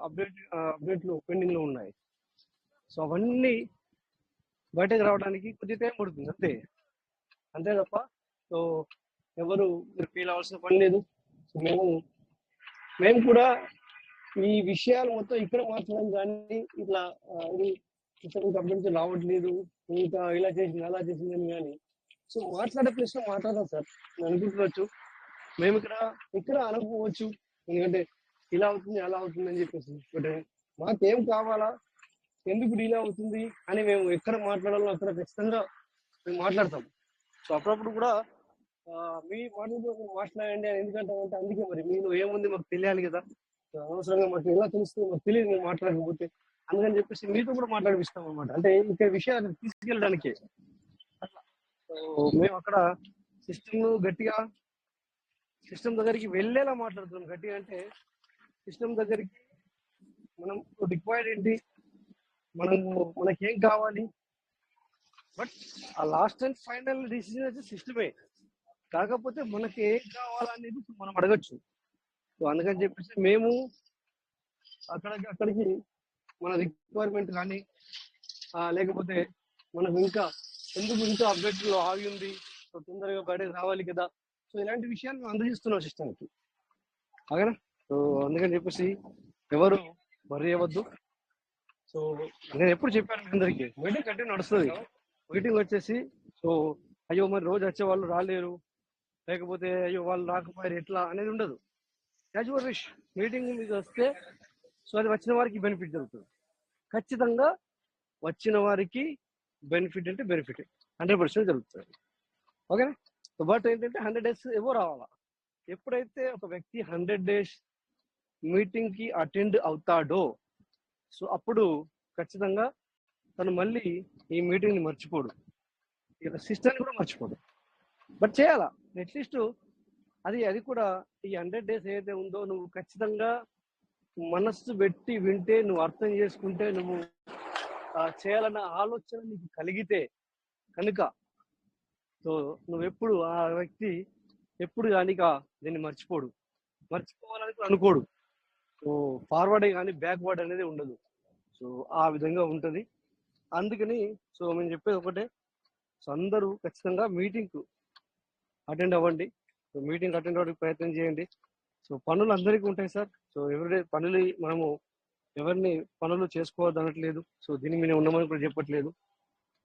అప్డేట్లు పెండింగ్ లో ఉన్నాయి. సో అవన్నీ బయటకు రావడానికి కొద్ది టైం పడుతుంది అంతే తప్ప సో ఎవరు మీరు ఫీల్ అవ్వాల్సిన పని లేదు. సో మేము కూడా ఈ విషయాలు మొత్తం ఇక్కడ మార్చడం కానీ ఇట్లా అప్డేట్స్ రావట్లేదు, ఇంకా ఇలా చేసింది అలా చేసిందని కానీ సో మాట్లాడే ప్లేస్ లో మాట్లాడదాం సార్ అనుకుంటున్నచ్చు. మేము ఇక్కడ అనుకోవచ్చు, ఎందుకంటే ఇలా అవుతుంది అలా అవుతుంది అని చెప్పేసి. బట్ మాకేం కావాలా, ఎందుకు ఇలా అవుతుంది అని మేము ఎక్కడ మాట్లాడాలో అక్కడ ఖచ్చితంగా మేము మాట్లాడతాం. సో అప్పుడప్పుడు కూడా మీ మాట్లాడండి అని ఎందుకంటే అందుకే మరి మీలో ఏముంది మాకు తెలియాలి కదా. అవసరంగా మాకు ఎలా తెలుస్తుంది మాకు తెలియదు మేము మాట్లాడకపోతే, అందుకని చెప్పేసి మీతో కూడా మాట్లాడిపిస్తాం అనమాట. అంటే ఇంకా విషయాన్ని తీసుకెళ్ళడానికి అట్లా. సో మేము అక్కడ సిస్టమ్ దగ్గరికి వెళ్ళేలా మాట్లాడుతున్నాం. గట్టిగా అంటే సిస్టమ్ దగ్గరికి మనం రిక్వైర్డ్ ఏంటి, మనకేం కావాలి. బట్ ఆ లాస్ట్ అండ్ ఫైనల్ డిసిజన్ అయితే సిస్టమే, కాకపోతే మనకి ఏం కావాలనేది మనం అడగచ్చు. సో అందుకని చెప్పేసి మేము అక్కడికి మన రిక్వైర్మెంట్ కానీ లేకపోతే మనకు ఎందుకు అప్డేట్ లో ఆగి ఉంది, సో తొందరగా బయటకు రావాలి కదా. సో ఇలాంటి విషయాలు మేము అందజేస్తున్నాం సిస్టమ్కి, అవునా. సో అందుకని చెప్పేసి ఎవరు వర్రీ అవ్వద్దు. సో నేను ఎప్పుడు చెప్పాను మీ అందరికీ, మీటింగ్ కంటిన్యూ నడుస్తుంది. మీటింగ్ వచ్చేసి సో అయ్యో మరి రోజు వచ్చే వాళ్ళు రాలేరు, లేకపోతే అయ్యో వాళ్ళు రాకపోయారు ఎట్లా అనేది ఉండదు. As your wish. మీటింగ్ మీకు వస్తే సో అది వచ్చిన వారికి బెనిఫిట్ జరుగుతుంది. ఖచ్చితంగా వచ్చిన వారికి బెనిఫిట్ అంటే బెనిఫిట్ 100% జరుగుతుంది. ఓకేనా. బట్ ఏంటంటే 100 days ఎవరు రావాలా. ఎప్పుడైతే ఒక వ్యక్తి 100 days మీటింగ్ కి అటెండ్ అవుతాడో సో అప్పుడు ఖచ్చితంగా తను మళ్ళీ ఈ మీటింగ్ ని మర్చిపోడు, సిస్టర్ని కూడా మర్చిపోడు. బట్ చేయాలా అట్లీస్ట్ అది కూడా ఈ 100 days ఏదైతే ఉందో నువ్వు ఖచ్చితంగా మనస్సు పెట్టి వింటే, నువ్వు అర్థం చేసుకుంటే, నువ్వు చేయాలన్న ఆలోచన నీకు కలిగితే కనుక సో నువ్వు ఎప్పుడు ఆ వ్యక్తి ఎప్పుడు కానీ దీన్ని మర్చిపోవాలని కూడా అనుకోడు. సో ఫార్వర్డ్ కానీ బ్యాక్వర్డ్ అనేది ఉండదు. సో ఆ విధంగా ఉంటుంది. అందుకని సో మేము చెప్పేది ఒకటే, సో అందరూ ఖచ్చితంగా మీటింగ్కు అటెండ్ అవ్వండి. సో మీటింగ్ అటెండ్ అవ్వడానికి ప్రయత్నం చేయండి. సో పనులు అందరికీ ఉంటాయి సార్. సో ఎవరిడే పనులు మనము ఎవరిని పనులు చేసుకోవద్దు అనట్లేదు. సో దీని మీద ఉండమని కూడా చెప్పట్లేదు.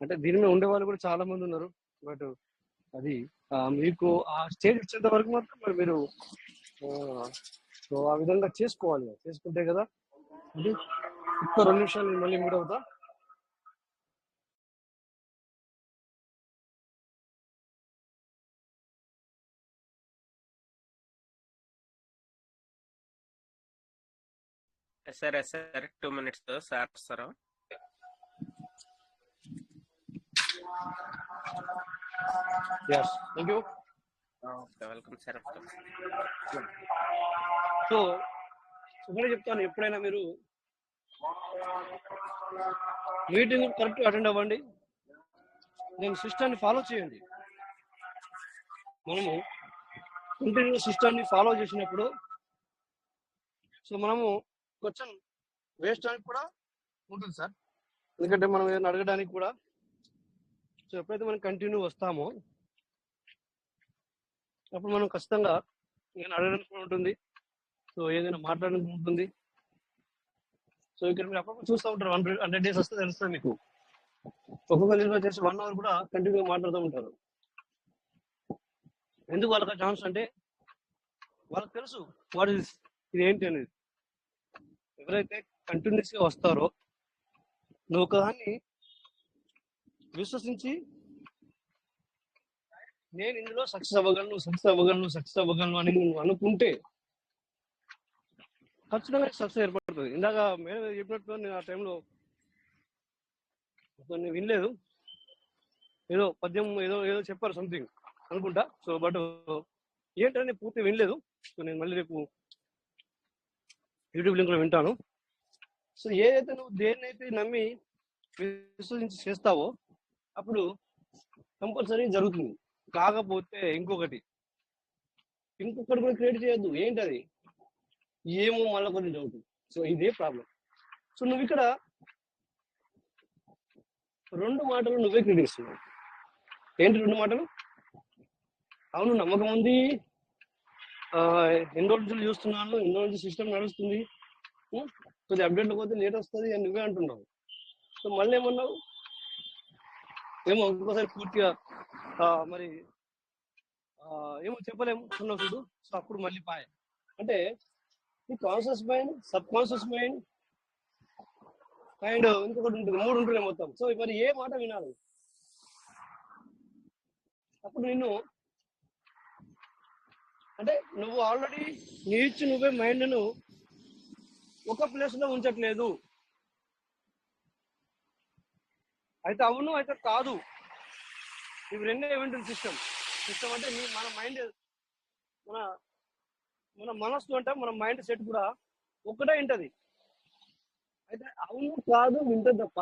అంటే దీని మీద ఉండే వాళ్ళు కూడా చాలా మంది ఉన్నారు. బట్ అది మీకు ఆ స్టేజ్ వచ్చేంత వరకు మాత్రం మరి మీరు సో ఆ విధంగా చేసుకుంటే కదా. అది ఇంకో 2 నిమిషాలు మళ్ళీ మీట్ అవుతా. సార్ 2 minutes సార్ వస్తారు. Thank you. Welcome sir. So ఒకటే చెప్తాను, ఎప్పుడైనా మీరు మీటింగ్ కరెక్ట్ అటెండ్ అవ్వండి, నేను సిస్టాన్ని ఫాలో చేయండి. మనము కంటిన్యూ సిస్టాన్ని ఫాలో చేసినప్పుడు సో మనము క్వశ్చన్ వేస్ట్ అని కూడా ఉంటుంది సార్, ఎందుకంటే మనం ఏదైనా అడగడానికి కూడా. సో ఎప్పుడైతే మనం కంటిన్యూ వస్తామో అప్పుడు మనం ఖచ్చితంగా నేను అడగడానికి కూడా ఉంటుంది, సో ఏదైనా మాట్లాడడానికి ఉంటుంది. సో ఇక్కడ మీరు అప్పుడప్పుడు చూస్తూ ఉంటారు, 100 days వస్తే తెలుస్తుంది మీకు. ఒక్కొక్క రోజు వచ్చేసి 1 hour కూడా కంటిన్యూగా మాట్లాడుతూ ఉంటారు. ఎందుకు వాళ్ళకి ఛాన్స్ అంటే వాళ్ళకి తెలుసు వాట్ ఇస్ ఇది ఏంటి అనేది. ఎవరైతే కంటిన్యూస్ గా వస్తారో నువ్వు ఒకదాన్ని విశ్వసించి నేను ఇందులో సక్సెస్ అవ్వగలను అని నువ్వు అనుకుంటే ఖచ్చితంగా సక్సెస్ ఏర్పడుతుంది. ఇందాక మేడం చెప్పినట్టు నేను ఆ టైంలో నేను వినలేదు, ఏదో పద్యం ఏదో ఏదో చెప్పారు సంథింగ్ అనుకుంటా. సో బట్ ఏంటని పూర్తి వినలేదు. సో నేను మళ్ళీ రేపు యూట్యూబ్ లింక్ లో వింటాను. సో ఏదైతే నువ్వు దేన్నైతే నమ్మి విశ్వసించి చేస్తావో అప్పుడు కంపల్సరీ జరుగుతుంది. కాకపోతే ఇంకొకటి కూడా క్రియేట్ చేయొద్దు. ఏంటది? ఏమో మళ్ళీ కొన్ని డౌట్. సో ఇదే ప్రాబ్లం. సో నువ్వు ఇక్కడ 2 మాటలు నువ్వే క్రియేట్ చేస్తున్నావు. ఏంటి 2 మాటలు? అవును నమ్మకం ఉంది, ఎన్ని రోజులు చూస్తున్నాను, ఎన్ని రోజులు సిస్టమ్ నడుస్తుంది, కొద్ది అప్డేట్లు పోతే లేట్ వస్తుంది అని నువ్వే అంటున్నావు. సో మళ్ళీ ఏమన్నావు? ఏమో ఇంకోసారి పూర్తిగా మరి ఏమో చెప్పలేము అన్నావు చూడు. సో అప్పుడు మళ్ళీ పాయ అంటే ఈ conscious mind, sub conscious mind and ఇంకొకటి ఉంటుంది, 3 ఉంటున్నాయి మొత్తం. సో మరి ఏ మాట వినాలి? అప్పుడు నిన్ను అంటే నువ్వు ఆల్రెడీ నువ్వే మైండ్ను ఒక ప్లేస్ లో ఉంచట్లేదు. అయితే అవును అయితే కాదు, ఇవి రెండే ఉంటుంది. సిస్టమ్ అంటే మన మైండ్, మన మనస్సు అంటే మన మైండ్ సెట్ కూడా ఒక్కటే ఉంటుంది. అయితే అవును కాదు వింటుంది తప్ప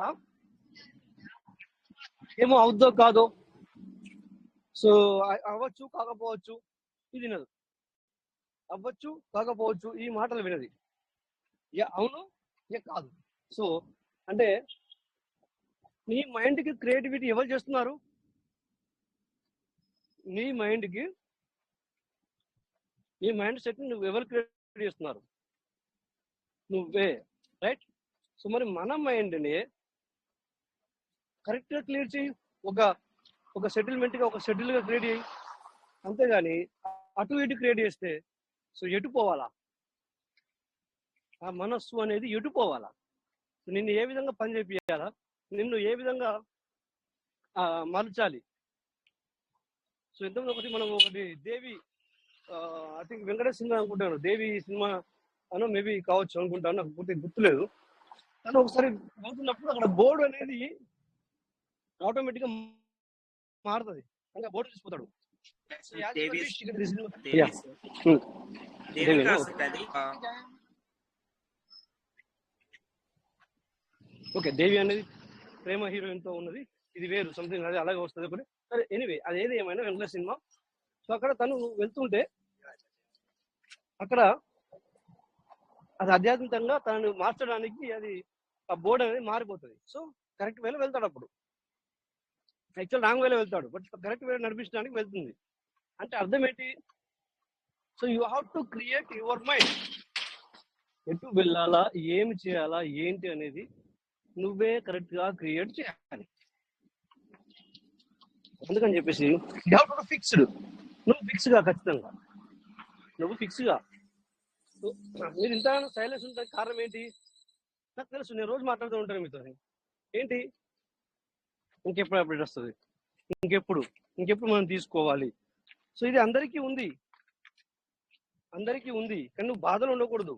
ఏమో అవుద్దో కాదో, సో అవ్వచ్చు కాకపోవచ్చు ఇది వినదు. అవ్వచ్చు కాకపోవచ్చు ఈ మాటలు వినది. అవును కాదు. సో అంటే నీ మైండ్కి క్రియేటివిటీ ఎవరు చేస్తున్నారు? నీ మైండ్ సెట్ నువ్వు ఎవరు క్రియేట్ చేస్తున్నారు? నువ్వే, రైట్? సో మరి మన మైండ్ని కరెక్ట్గా క్లియర్ చేయి, ఒక సెటిల్మెంట్గా ఒక షెడ్యూల్గా క్రియేట్ చేయి. అంతేగాని అటు ఇటు క్రియేట్ చేస్తే సో ఎటు పోవాలా? ఆ మనస్సు అనేది ఎటు పోవాలా? నిన్ను ఏ విధంగా పని చేయాలా, నిన్ను ఏ విధంగా మలచాలి? సో ఇంతకుముందు మనం ఒకటి దేవి, ఐ థింక్ వెంకటేష్ సినిమా అనుకుంటాను, దేవి సినిమా అనో మేబీ కావచ్చు అనుకుంటాను, నాకు పూర్తిగా గుర్తులేదు. కానీ ఒకసారి పోతున్నప్పుడు అక్కడ బోర్డు అనేది ఆటోమేటిక్గా మారుతుంది, అంటే బోర్డు చూసిపోతాడు. ఓకే, దేవి అనేది ప్రేమ హీరోయిన్ తో ఉన్నది, ఇది వేరు సంథింగ్, అది అలాగే వస్తుంది ఒకటి. సరే ఎనీవే, అది ఏది ఏమైనా వెంకటేష్ సినిమా. సో అక్కడ తను వెళ్తుంటే అక్కడ అది ఆధ్యాత్మికంగా తనను మార్చడానికి అది ఆ బోర్డు అనేది మారిపోతుంది. సో కరెక్ట్ వేలో వెళ్తాడు. అప్పుడు యాక్చువల్ రాంగ్ వేలో వెళ్తాడు, బట్ కరెక్ట్ వేలో నడిపించడానికి వెళ్తుంది. అంటే అర్థం ఏంటి? So you have to create your mind. ఎటు వెళ్ళాలా, ఏమి చేయాలా, ఏంటి అనేది నువ్వే కరెక్ట్ గా క్రియేట్ చేయాలి. అందుకని చెప్పేసి ఫిక్స్డ్, నువ్వు ఫిక్స్ గా, ఖచ్చితంగా నువ్వు ఫిక్స్ గా. మీరు ఇంత సైలెన్స్ ఉంటుంది కారణం ఏంటి? నాకు తెలుసు, నేను రోజు మాట్లాడుతూ ఉంటాను మీతో. ఏంటి? ఇంకెప్పుడు అప్డేట్ వస్తుంది, ఇంకెప్పుడు మనం తీసుకోవాలి. సో ఇది అందరికీ ఉంది, కానీ నువ్వు బాధలు ఉండకూడదు.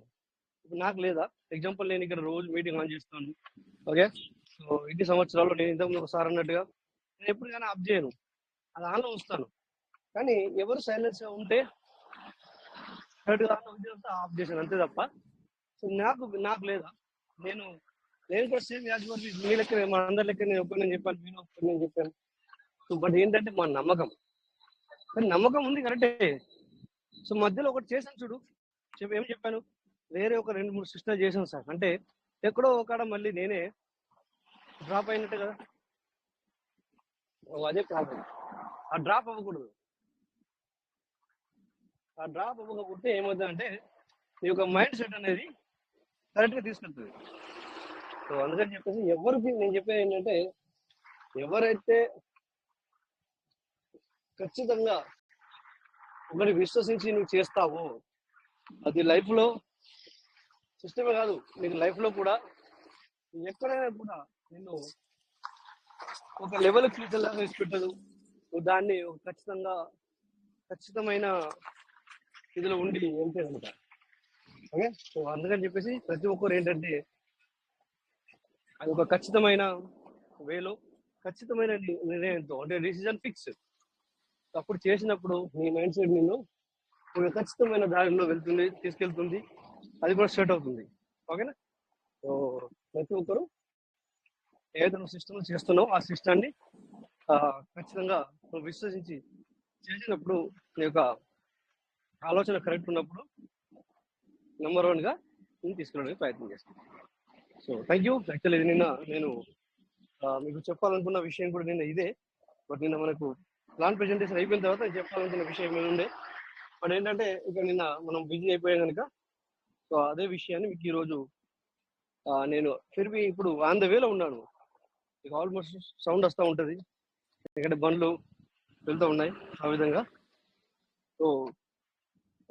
ఇప్పుడు నాకు లేదా? ఎగ్జాంపుల్, నేను ఇక్కడ రోజు మీటింగ్ ఆన్ చేస్తాను, ఓకే? సో 20 సంవత్సరాల్లో నేను ఇంతకుముందు ఒకసారి అన్నట్టుగా నేను ఎప్పుడు కానీ ఆఫ్ చేయను, అది ఆన్లో ఉంచుతాను. కానీ ఎవరు సైలెన్స్ గా ఉంటే కరెక్ట్గా ఆఫ్ చేశాను అంతే తప్ప. సో నాకు లేదా, నేను నేను కూడా సేమ్ యాజ్ మీ లెక్క, మా అందరి లెక్క నేను ఒప్పుకొని చెప్పాను, మీరు ఒప్పుకొని నేను చెప్పాను. సో బట్ ఏంటంటే మా నమ్మకం, కానీ నమ్మకం ఉంది కరెక్టే. సో మధ్యలో ఒకటి చేశాను చూడు, ఏం చెప్పాను, వేరే ఒక 2-3 సిస్టర్ చేశాను సార్, అంటే ఎక్కడో ఒకడ మళ్ళీ నేనే డ్రాప్ అయినట్టు కదా. అదే ప్రాబ్లం, ఆ డ్రాప్ అవ్వకూడదు. ఆ డ్రాప్ అవ్వకపోతే ఏమవుతుందంటే నీ యొక్క మైండ్ సెట్ అనేది కరెక్ట్గా తీసుకెళ్తుంది. సో అందుకని చెప్పేసి ఎవరికి నేను చెప్పేది ఏంటంటే, ఎవరైతే ఖచ్చితంగా ఒకరి విశ్వసించి నువ్వు చేస్తావో, అది లైఫ్లో సిస్టమే కాదు, నీకు లైఫ్లో కూడా ఎక్కడైనా కూడా నిన్ను ఒక లెవెల్ ఫ్యూచర్లా వేసి పెట్టదు. నువ్వు దాన్ని ఖచ్చితమైన ఇదిలో ఉండి వెళ్తే కనుక. ఓకే, సో అందుకని చెప్పేసి ప్రతి ఒక్కరు ఏంటంటే అది ఒక ఖచ్చితమైన వేలో, ఖచ్చితమైన నిర్ణయంతో, అంటే డిసిజన్ ఫిక్స్ అప్పుడు చేసినప్పుడు నీ మైండ్ సెట్ నిన్ను ఒక ఖచ్చితమైన దారిలో తీసుకెళ్తుంది, అది కూడా సెట్ అవుతుంది. ఓకేనా? సో ప్రతి ఒక్కరు ఏదైతే నువ్వు సిస్టమ్ చేస్తున్నావు ఆ సిస్టాన్ని ఖచ్చితంగా నువ్వు విశ్వసించి చేసినప్పుడు నీ యొక్క ఆలోచన కరెక్ట్ ఉన్నప్పుడు నెంబర్ 1గా నేను తీసుకురావడానికి ప్రయత్నం చేస్తాను. So thank you. యాక్చువల్లీ ఇది నిన్న నేను మీకు చెప్పాలనుకున్న విషయం కూడా నిన్న ఇదే, బట్ నిన్న మనకు ప్లాన్ ప్రెజెంటేషన్ అయిపోయిన తర్వాత చెప్పాలనుకున్న విషయం ఏముండే, బట్ ఏంటంటే ఇక నిన్న మనం బిజీ అయిపోయాం కనుక సో అదే విషయాన్ని మీకు ఈరోజు నేను ఫిర్వి ఇప్పుడు ఆన్ ద వేలో ఉన్నాను. ఇక ఆల్మోస్ట్ సౌండ్ వస్తూ ఉంటుంది, ఎందుకంటే బండ్లు వెళ్తూ ఉన్నాయి ఆ విధంగా. సో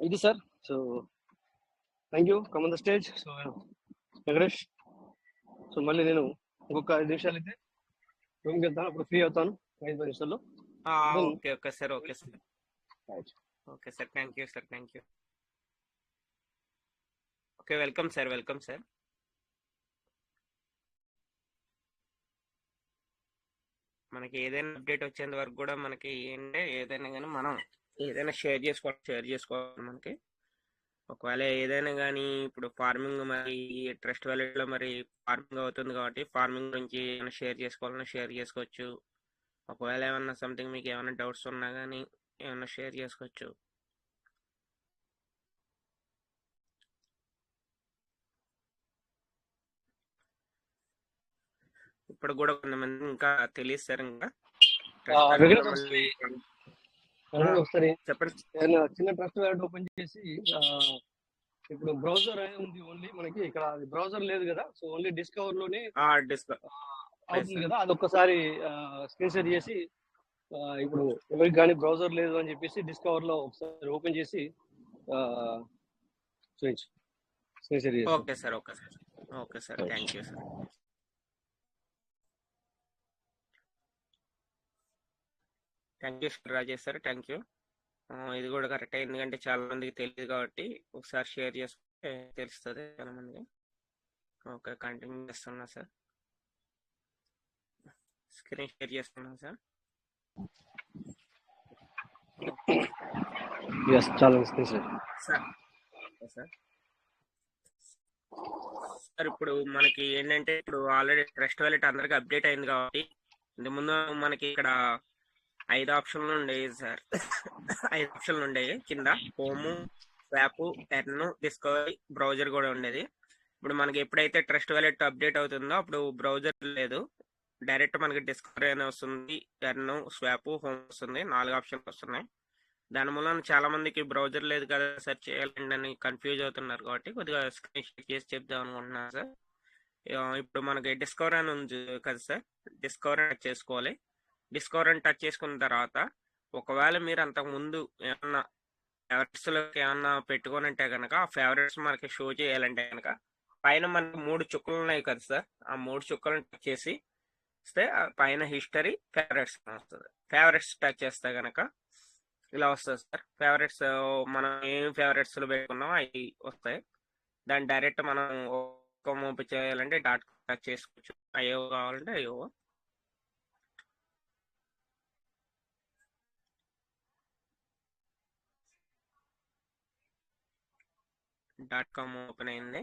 ఇది sir. So thank you, come on the stage. So Venkatesh, so మళ్ళీ నేను ఇంకొక 5 నిమిషాలు అయితే రూమ్కి వెళ్తాను, అప్పుడు ఫ్రీ అవుతాను 5 నిమిషాల్లో. Okay okay sir, okay sir, okay sir, thank you sir, thank you. Okay, welcome sir, welcome sir. మనకి ఏదైనా అప్డేట్ వచ్చేంత వరకు కూడా మనకి ఏంటంటే ఏదైనా కానీ మనం ఏదైనా షేర్ చేసుకోవాలి మనకి. ఒకవేళ ఏదైనా కానీ ఇప్పుడు ఫార్మింగ్ మరి ట్రస్ట్ వ్యాలెట్లో మరి ఫార్మింగ్ అవుతుంది కాబట్టి ఫార్మింగ్ గురించి ఏమైనా షేర్ చేసుకోవాలన్నా షేర్ చేసుకోవచ్చు. ఒకవేళ ఏమన్నా సంథింగ్ మీకు ఏమైనా డౌట్స్ ఉన్నా కానీ ఏమైనా షేర్ చేసుకోవచ్చు. ఇప్పుడు కూడా కొంతమంది ఇంకా తెలియదు సార్. ఇంకా ఒకసారి చెప్పండి. చిన్న ట్రస్ట్ వ్యాలెట్ ఓపెన్ చేసి ఇప్పుడు బ్రౌజర్ ఉంది ఓన్లీ మనకి, ఇక్కడ బ్రౌజర్ లేదు కదా, సో ఓన్లీ డిస్కవర్ లోనే అవుతుంది కదా. అది ఒక్కసారి స్క్రీన్ షేర్ చేసి ఇప్పుడు ఎవరికి కానీ బ్రౌజర్ లేదు అని చెప్పేసి డిస్కవర్ లో ఒకసారి ఓపెన్ చేసి స్క్రీన్ షేర్ చేసి. Okay sir, okay sir, okay sir, thank you sir. Thank you sir Rajesh sir, thank you. ఇది కూడా కరెక్ట్, ఎందుకంటే చాలా మందికి తెలియదు కాబట్టి ఒకసారి షేర్ చేసుకుంటే తెలుస్తుంది చాలా మందికి. ఓకే, కంటిన్యూ చేస్తున్నా సార్, స్క్రీన్ షేర్ చేస్తున్నా సార్. సార్ ఇప్పుడు మనకి ఏంటంటే ఇప్పుడు ఆల్రెడీ ట్రస్ట్ వ్యాలెట్ అందరికి అప్డేట్ అయింది కాబట్టి ఇంత ముందు మనకి ఇక్కడ 5 ఆప్షన్లు ఉండేవి సార్. 5 ఆప్షన్లు ఉండేవి కింద, home, swap, earn, discovery, browser కూడా ఉండేది. ఇప్పుడు మనకి ఎప్పుడైతే ట్రస్ట్ వ్యాలెట్ అప్డేట్ అవుతుందో అప్పుడు బ్రౌజర్ లేదు, డైరెక్ట్ మనకి డిస్కవరీ అనే వస్తుంది, ఎర్న్, స్వాప్, హోమ్ వస్తుంది, 4 ఆప్షన్లు వస్తున్నాయి. దాని మూలన చాలా మందికి బ్రౌజర్ లేదు కదా సార్ చేయాలండి అని కన్ఫ్యూజ్ అవుతున్నారు కాబట్టి కొద్దిగా స్క్రీన్ షేర్ చేసి చెప్దాం అనుకుంటున్నాను సార్. ఇప్పుడు మనకి డిస్కవర్ అని ఉంది కదా సార్, డిస్కవర్ టచ్ చేసుకోవాలి. డిస్కవర్ అని టచ్ చేసుకున్న తర్వాత ఒకవేళ మీరు అంతకు ముందు ఏమన్నా ఫేవరెట్స్లోకి ఏమన్నా పెట్టుకొని ఉంటే కనుక ఆ ఫేవరెట్స్ మనకి షో చేయాలంటే కనుక పైన మనకి 3 చుక్కలు ఉన్నాయి కదా సార్, ఆ 3 చుక్కలను టచ్ చేసి వస్తే పైన హిస్టరీ ఫేవరెట్స్ వస్తుంది. ఫేవరెట్స్ టచ్ చేస్తే కనుక ఇలా వస్తుంది సార్. ఫేవరెట్స్ మనం ఏం ఫేవరెట్స్లో పెట్టుకున్నామో అవి వస్తాయి. దాన్ని డైరెక్ట్ మనం ఒక మూపి చేయాలంటే డాట్ టచ్ చేసుకోవచ్చు, అయ్యో కావాలంటే అయ్యో. web.com ఓపెన్ అయింది.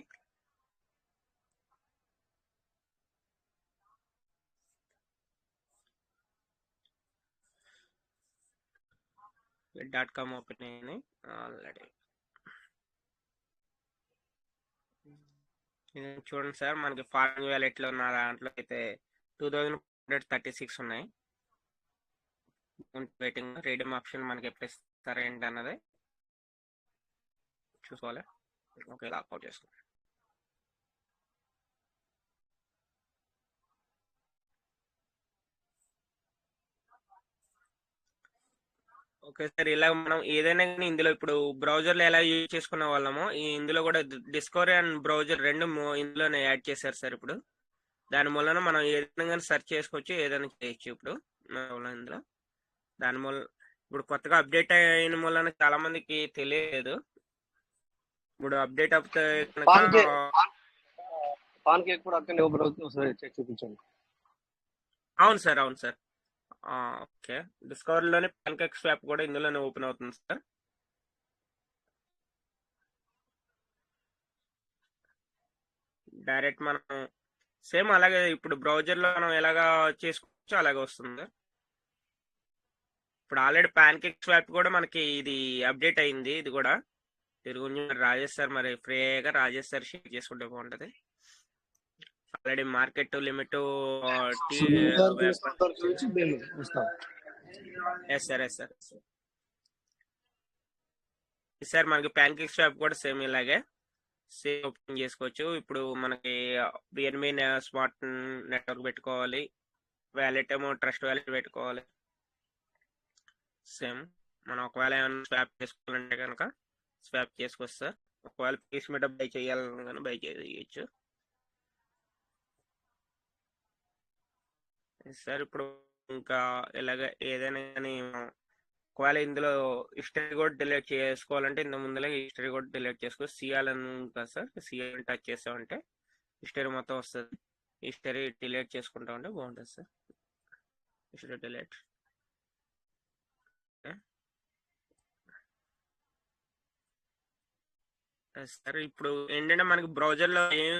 web.com ఓపెన్ అయింది ఆల్రెడీ. చూడండి సార్, మనకి ఫార్మింగ్ వ్యాలెట్లో ఉన్న దాంట్లో అయితే 2436 ఉన్నాయి. వెయిటింగ్ రీడమ్ ఆప్షన్ మనకి ఎప్పుడు ఇస్తారు ఏంటి అన్నది చూసుకోవాలి. ఓకే, లాక్అవుట్ చేసుకోండి. ఓకే సార్, ఇలా మనం ఏదైనా కానీ ఇందులో ఇప్పుడు బ్రౌజర్లో ఎలా యూజ్ చేసుకునే వాళ్ళమో ఇందులో కూడా డిస్కవరీ అండ్ బ్రౌజర్ రెండు ఇందులోనే యాడ్ చేశారు సార్. ఇప్పుడు దాని మూలన మనం ఏదైనా కానీ సెర్చ్ చేసుకోవచ్చు, ఏదైనా చేయొచ్చు. ఇప్పుడు ఇందులో దాని మూల ఇప్పుడు కొత్తగా అప్డేట్ అయిన మూలన చాలా మందికి తెలియలేదు. ఇప్పుడు అప్డేట్ అవుతే అవును సార్, అవును సార్. ఓకే, డిస్కవరీలోనే పాన్కేక్ స్వాప్ కూడా ఇందులోనే ఓపెన్ అవుతుంది సార్. డైరెక్ట్ మనం సేమ్ అలాగే ఇప్పుడు బ్రౌజర్లో మనం ఎలాగా చేసుకోవచ్చో అలాగే వస్తుంది. ఇప్పుడు ఆల్రెడీ పాన్కేక్ స్వాప్ కూడా మనకి ఇది అప్డేట్ అయింది. ఇది కూడా తిరుగుంజి రాజేష్ సార్ మరి ఫ్రీగా రాజేష్ సార్ షేర్ చేసుకుంటే బాగుంటుంది. Already market limit yes sir, yes sir. Sir మనకి ప్యాన్కేక్ స్వాప్ కూడా సేమ్ ఇలాగే సేమ్ ఓపెన్ చేసుకోవచ్చు. ఇప్పుడు మనకి బిఎన్బి స్మార్ట్ నెట్వర్క్ పెట్టుకోవాలి, వ్యాలెట్ ఏమో ట్రస్ట్ వ్యాలెట్ పెట్టుకోవాలి. సేమ్ మనం ఒకవేళ ఏమైనా స్వాప్ చేసుకోవాలంటే కనుక స్వాప్ చేసుకోవచ్చు సార్. ఒకవేళ పీస్ మీద బై చేయాలని కానీ బై చేయొచ్చు సార్. ఇప్పుడు ఇంకా ఇలాగ ఏదైనా కానీ ఒకవేళ ఇందులో హిస్టరీ కూడా డిలీట్ చేసుకోవాలంటే ఇంత ముందులో హిస్టరీ కూడా డిలీట్ చేసుకో సిఆల్ అని ఉంటుంది సార్. సిఆల్ టచ్ చేసామంటే హిస్టరీ మొత్తం వస్తుంది. హిస్టరీ డిలీట్ చేసుకుంటా ఉంటే బాగుంటుంది సార్. History delete sir. ఇప్పుడు ఏంటంటే మనకి బ్రౌజర్లో ఏం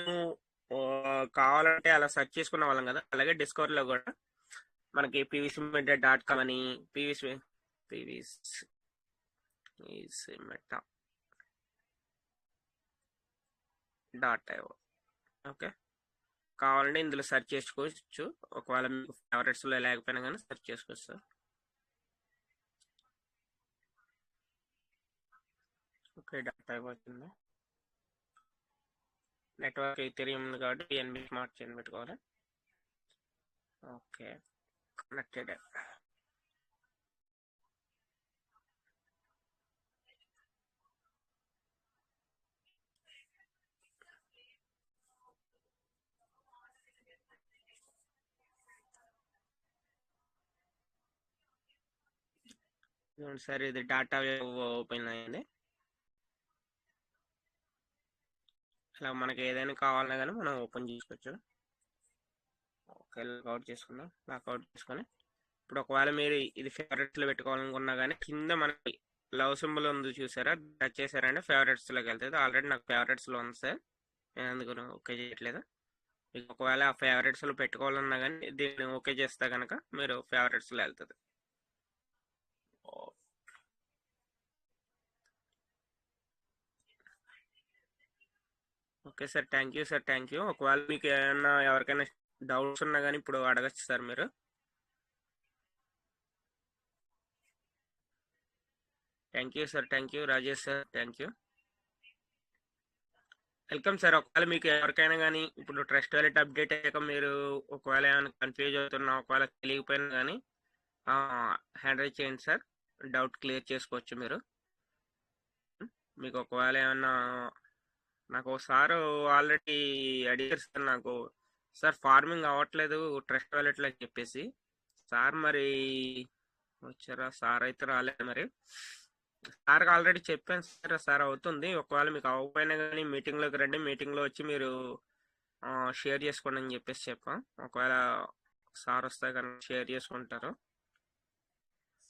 కావాలంటే అలా సెర్చ్ చేసుకునే వాళ్ళం కదా, అలాగే డిస్కవరీలో కూడా మనకి pvcmeta.com అని pvcmeta.io ఓకే, కావాలంటే ఇందులో సెర్చ్ చేసుకోవచ్చు. ఒకవేళ మీకు ఫేవరెట్స్లో లేకపోయినా కానీ సెర్చ్ చేసుకోవచ్చు సార్. ఓకే, డాటా వచ్చింది. నెట్వర్క్ ఎథీరియం ఉంది కాబట్టి పిఎన్బి స్మార్ట్ చైన్ పెట్టుకోవాలి. Okay, connected. సార్ ఇది డాటా ఓపెన్ అయింది. అలా మనకి ఏదైనా కావాలన్నా కానీ మనం ఓపెన్ చేసుకోవచ్చు. ఓకే, లాక్అవుట్ చేసుకుందాం. లాక్అవుట్ చేసుకొని ఇప్పుడు ఒకవేళ మీరు ఇది ఫేవరెట్స్లో పెట్టుకోవాలనుకున్నా కానీ కింద మనకి లవ్ సింబల్ ఉంది చూసారా, టచ్ చేశారంటే ఫేవరెట్స్లోకి వెళ్తుంది. ఆల్రెడీ నాకు ఫేవరెట్స్లో ఉంది సార్, నేను అందుకు ఓకే చేయట్లేదు. మీకు ఒకవేళ ఆ ఫేవరెట్స్లో పెట్టుకోవాలన్నా కానీ దీన్ని ఓకే చేస్తే కనుక మీరు ఫేవరెట్స్లో వెళ్తుంది. Okay sir, thank you sir, thank you. ఒకవేళ మీకు ఏమైనా ఎవరికైనా డౌట్స్ ఉన్నా కానీ ఇప్పుడు అడగచ్చు సార్ మీరు. Thank you sir, thank you Rajesh sir, thank you. Welcome sir. ఒకవేళ మీకు ఎవరికైనా కానీ ఇప్పుడు ట్రస్ట్ వాలెట్ అప్డేట్ అయ్యాక మీరు ఒకవేళ ఏమైనా కన్ఫ్యూజ్ అవుతున్నా, ఒకవేళ తెలియకపోయినా కానీ హ్యాండ్ రైజ్ చేయండి సార్, డౌట్ క్లియర్ చేసుకోవచ్చు మీరు. మీకు ఒకవేళ ఏమన్నా నాకు ఒకసారి ఆల్రెడీ అడిగారు సార్, నాకు సార్ ఫార్మింగ్ అవ్వట్లేదు ట్రస్ట్ వాలెట్లో అని చెప్పేసి. సార్ మరి వచ్చారా? సార్ అయితే రాలేదు. మరి సార్కి ఆల్రెడీ చెప్పాను సార్, సార్ అవుతుంది. ఒకవేళ మీకు అవ్వకపోయినా కానీ మీటింగ్లోకి రండి, మీటింగ్లో వచ్చి మీరు షేర్ చేసుకోండి అని చెప్పేసి చెప్పాం. ఒకవేళ సార్ వస్తే కనుక షేర్ చేసుకుంటారు.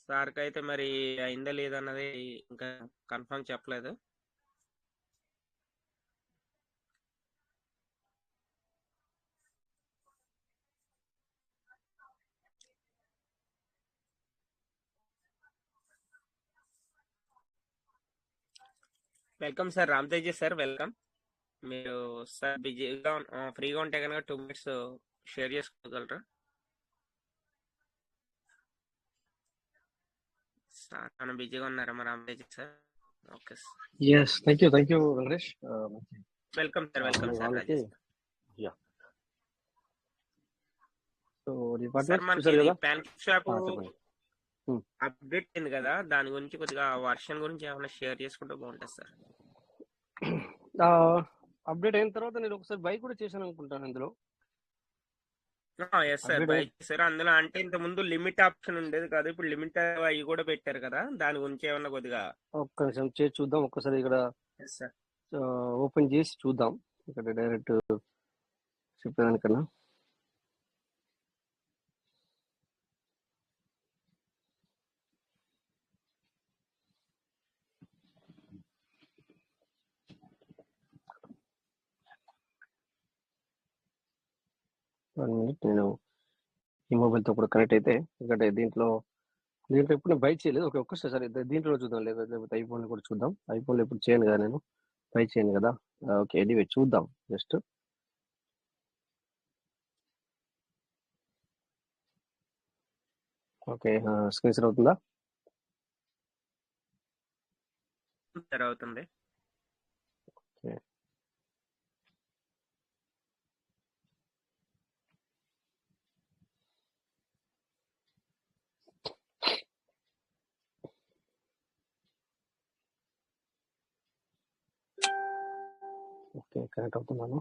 సార్కి అయితే మరి అయిందా లేదన్నది ఇంకా కన్ఫర్మ్ చెప్పలేదు. Welcome sir, Ram Teji sir, welcome. మీరు సార్ బిజీగా ఫ్రీగా ఉంటే కనుక 2 minutes షేర్ చేసుకోగలరా సార్? మనం బిజీగా ఉన్నారా మరి Ram Teji sir? Okay sir, Yes, thank you, Venkatesh. Welcome sir, welcome sir, వాళ్ళకి Rajesh. Yeah so sir department మనకి చూసారు ఇది కదా. ప్యాన్ షాప్ చెప్పండి. అప్డేట్ అయింది కదా, దాని గురించి కొద్దిగా వర్షన్ గురించి ఏమైనా షేర్ చేసుకుంటే బాగుంటుంది సార్. అప్డేట్ అయిన తర్వాత నేను ఒకసారి బైక్ కూడా చేశాను అనుకుంటాను ఇందులో. ఎస్ సార్, బై చేశారు అందులో. అంటే ఇంత ముందు లిమిట్ ఆప్షన్ ఉండేది కాదు, ఇప్పుడు లిమిట్ అవి కూడా పెట్టారు కదా, దాని గురించి ఏమన్నా కొద్దిగా ఒక్క నిమిషం చేసి చూద్దాం. ఒక్కసారి ఇక్కడ ఎస్ సార్. ఓపెన్ చేసి చూద్దాం. ఇక్కడ డైరెక్ట్ చెప్పేదానికన్నా నేను ఈ మొబైల్తో కూడా కనెక్ట్ అయితే ఎందుకంటే దీంట్లో ఎప్పుడు నేను బై చేయలేదు. ఒక్కసారి దీంట్లో చూద్దాం, లేకపోతే ఐఫోన్ కూడా చూద్దాం. ఐఫోన్లో ఇప్పుడు చేయను కదా, నేను బై చేయను కదా. ఓకే, ఎనీవే చూద్దాం. జస్ట్ ఓకే, స్క్రీన్ షేర్ అవుతుందా? సార్ అవుతుంది. ఓకే, కనెక్ట్ అవుతున్నాను.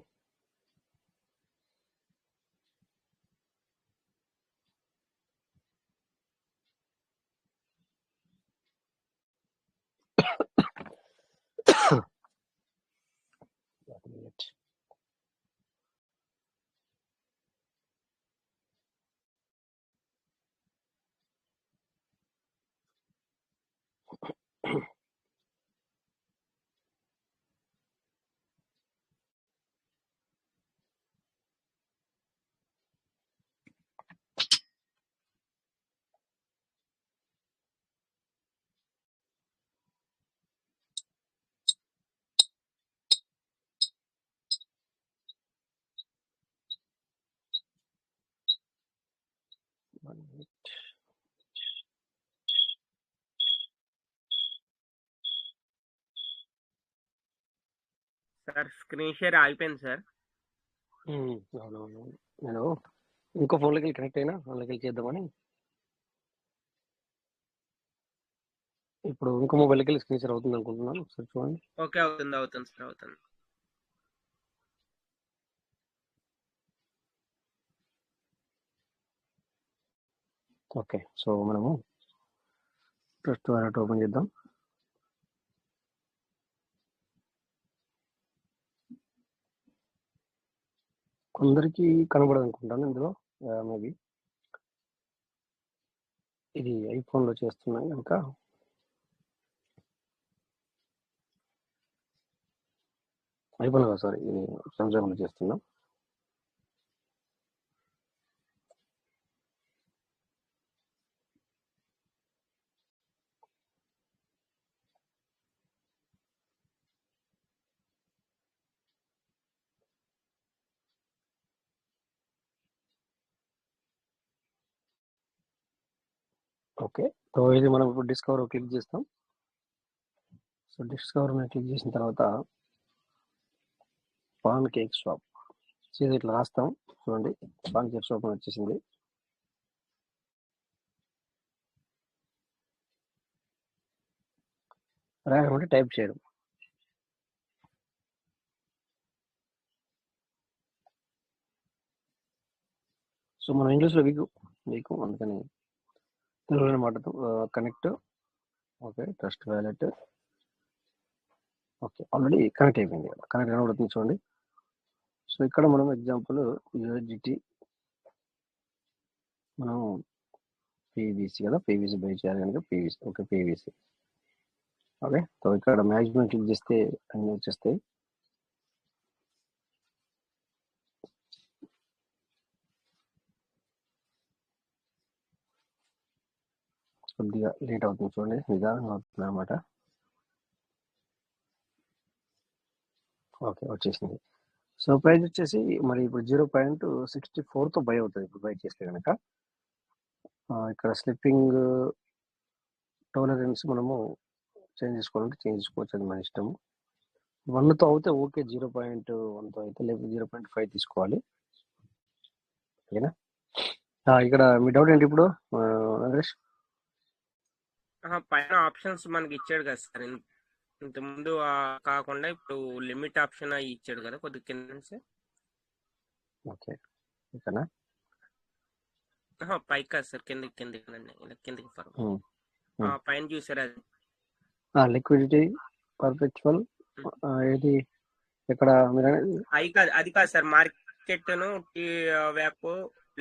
సార్ స్క్రీన్ షేర్ ఆగిపోయింది సార్. అవునవును, నేను ఇంకో ఫోన్లోకి వెళ్ళి కనెక్ట్ అయినా అందులోకి వెళ్ళి చేద్దామని. ఇప్పుడు ఇంకో మొబైల్కి వెళ్ళి స్క్రీన్ షేర్ అవుతుంది అనుకుంటున్నాను. ఒకసారి చూడండి. ఓకే, అవుతుంది అవుతుంది సార్, అవుతుంది. ఓకే, సో మనము ట్రస్ట్ వాలెట్ ఓపెన్ చేద్దాం. కొందరికి కనబడదు అనుకుంటాను ఇందులో. మేబీ ఇది ఐఫోన్లో చేస్తున్నాయి కనుక ఐఫోన్ కాదు, సారీ, ఇది సామ్సంగ్లో చేస్తున్నాం. ఓకే, సో ఇది మనం ఇప్పుడు డిస్కవర్ క్లిక్ చేస్తాం. సో డిస్కవర్ మీద క్లిక్ చేసిన తర్వాత పాన్ కేక్ షాప్ చేసి ఇట్లా రాస్తాం. చూడండి, పాన్ కేక్ షాప్ అని వచ్చేసింది. రాయడం అంటే టైప్ చేయడం. సో మనం ఇంగ్లీష్లో వీకు అందుకని తెలుగులో మాట్లాడుతూ connect. Okay, trust wallet. Okay, already connect అయిపోయింది కదా, కనెక్ట్ కనబడుతుంది చూడండి. సో ఇక్కడ మనం ఎగ్జాంపుల్ యూఎస్డిటీ మనం పీవీసీ కదా, పీవీసీ బై చేయాలి కనుక PVC. Okay, PVC. Okay, so ఇక్కడ మ్యాక్సిమం క్లిక్ చేస్తే అన్నీ వచ్చేస్తాయి. కొద్దిగా లేట్ అవుతుంది చూడండి, నిదానంగా అవుతుంది అనమాట. ఓకే, వచ్చేసింది. సో ప్రైస్ వచ్చేసి మరి ఇప్పుడు 0.64తో బై అవుతుంది ఇప్పుడు బై చేస్తే కనుక. ఇక్కడ స్లిప్పింగ్ టాలరెన్స్ మనము చేంజ్ చేసుకోవాలంటే చేంజ్ చేసుకోవచ్చు, అది మన ఇష్టము. 1తో అయితే ఓకే, 0.1తో అయితే లేకపోతే 0.5 తీసుకోవాలి. ఓకేనా? ఇక్కడ మీ డౌట్ ఏంటి ఇప్పుడు నరేష్? పైన ఆప్షన్స్ మనకి ఇచ్చాడు కదా సార్, ఇంతకుముందు కాకుండా ఇప్పుడు లిమిట్ ఆప్షన్ అవి ఇచ్చాడు కదా కొద్దిగా కింద నుంచి. ఓకే, ఓకేనా? పైకి కాదు సార్, కిందకి ఇలా కిందకి పైన చూసారు అది లిక్విడిటీ పర్పెచువల్ ఏది ఇక్కడ మీరు అది కాదు సార్, మార్కెట్ ను వ్యాప్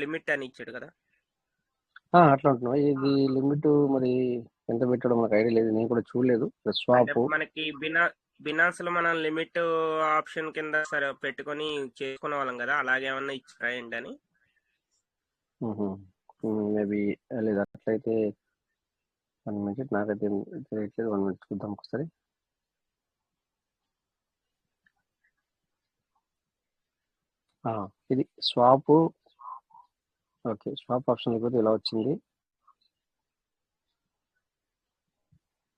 లిమిట్ అని ఇచ్చాడు కదా. అట్లా ఉంటున్నా. ఇది లిమిట్ మరి ఎంత పెట్టడం మనకు ఐడియా లేదు, నేను కూడా చూడలేదు. స్వాప్ మనకి బినాన్స్ లో మనం లిమిట్ ఆప్షన్ కింద సరే పెట్టుకొని చేసుకునే వాళ్ళం కదా, అలాగే ఏమన్నా ఇచ్చారా ఏంటని. మేబీ లేదు, అట్లయితే 1 మినిట్, నాకైతే తెలియట్లేదు. 1 మినిట్ చూద్దాం ఒకసారి. ఇది స్వాప్. ఓకే, స్వాప్ ఆప్షన్ లేకపోతే ఇలా వచ్చింది.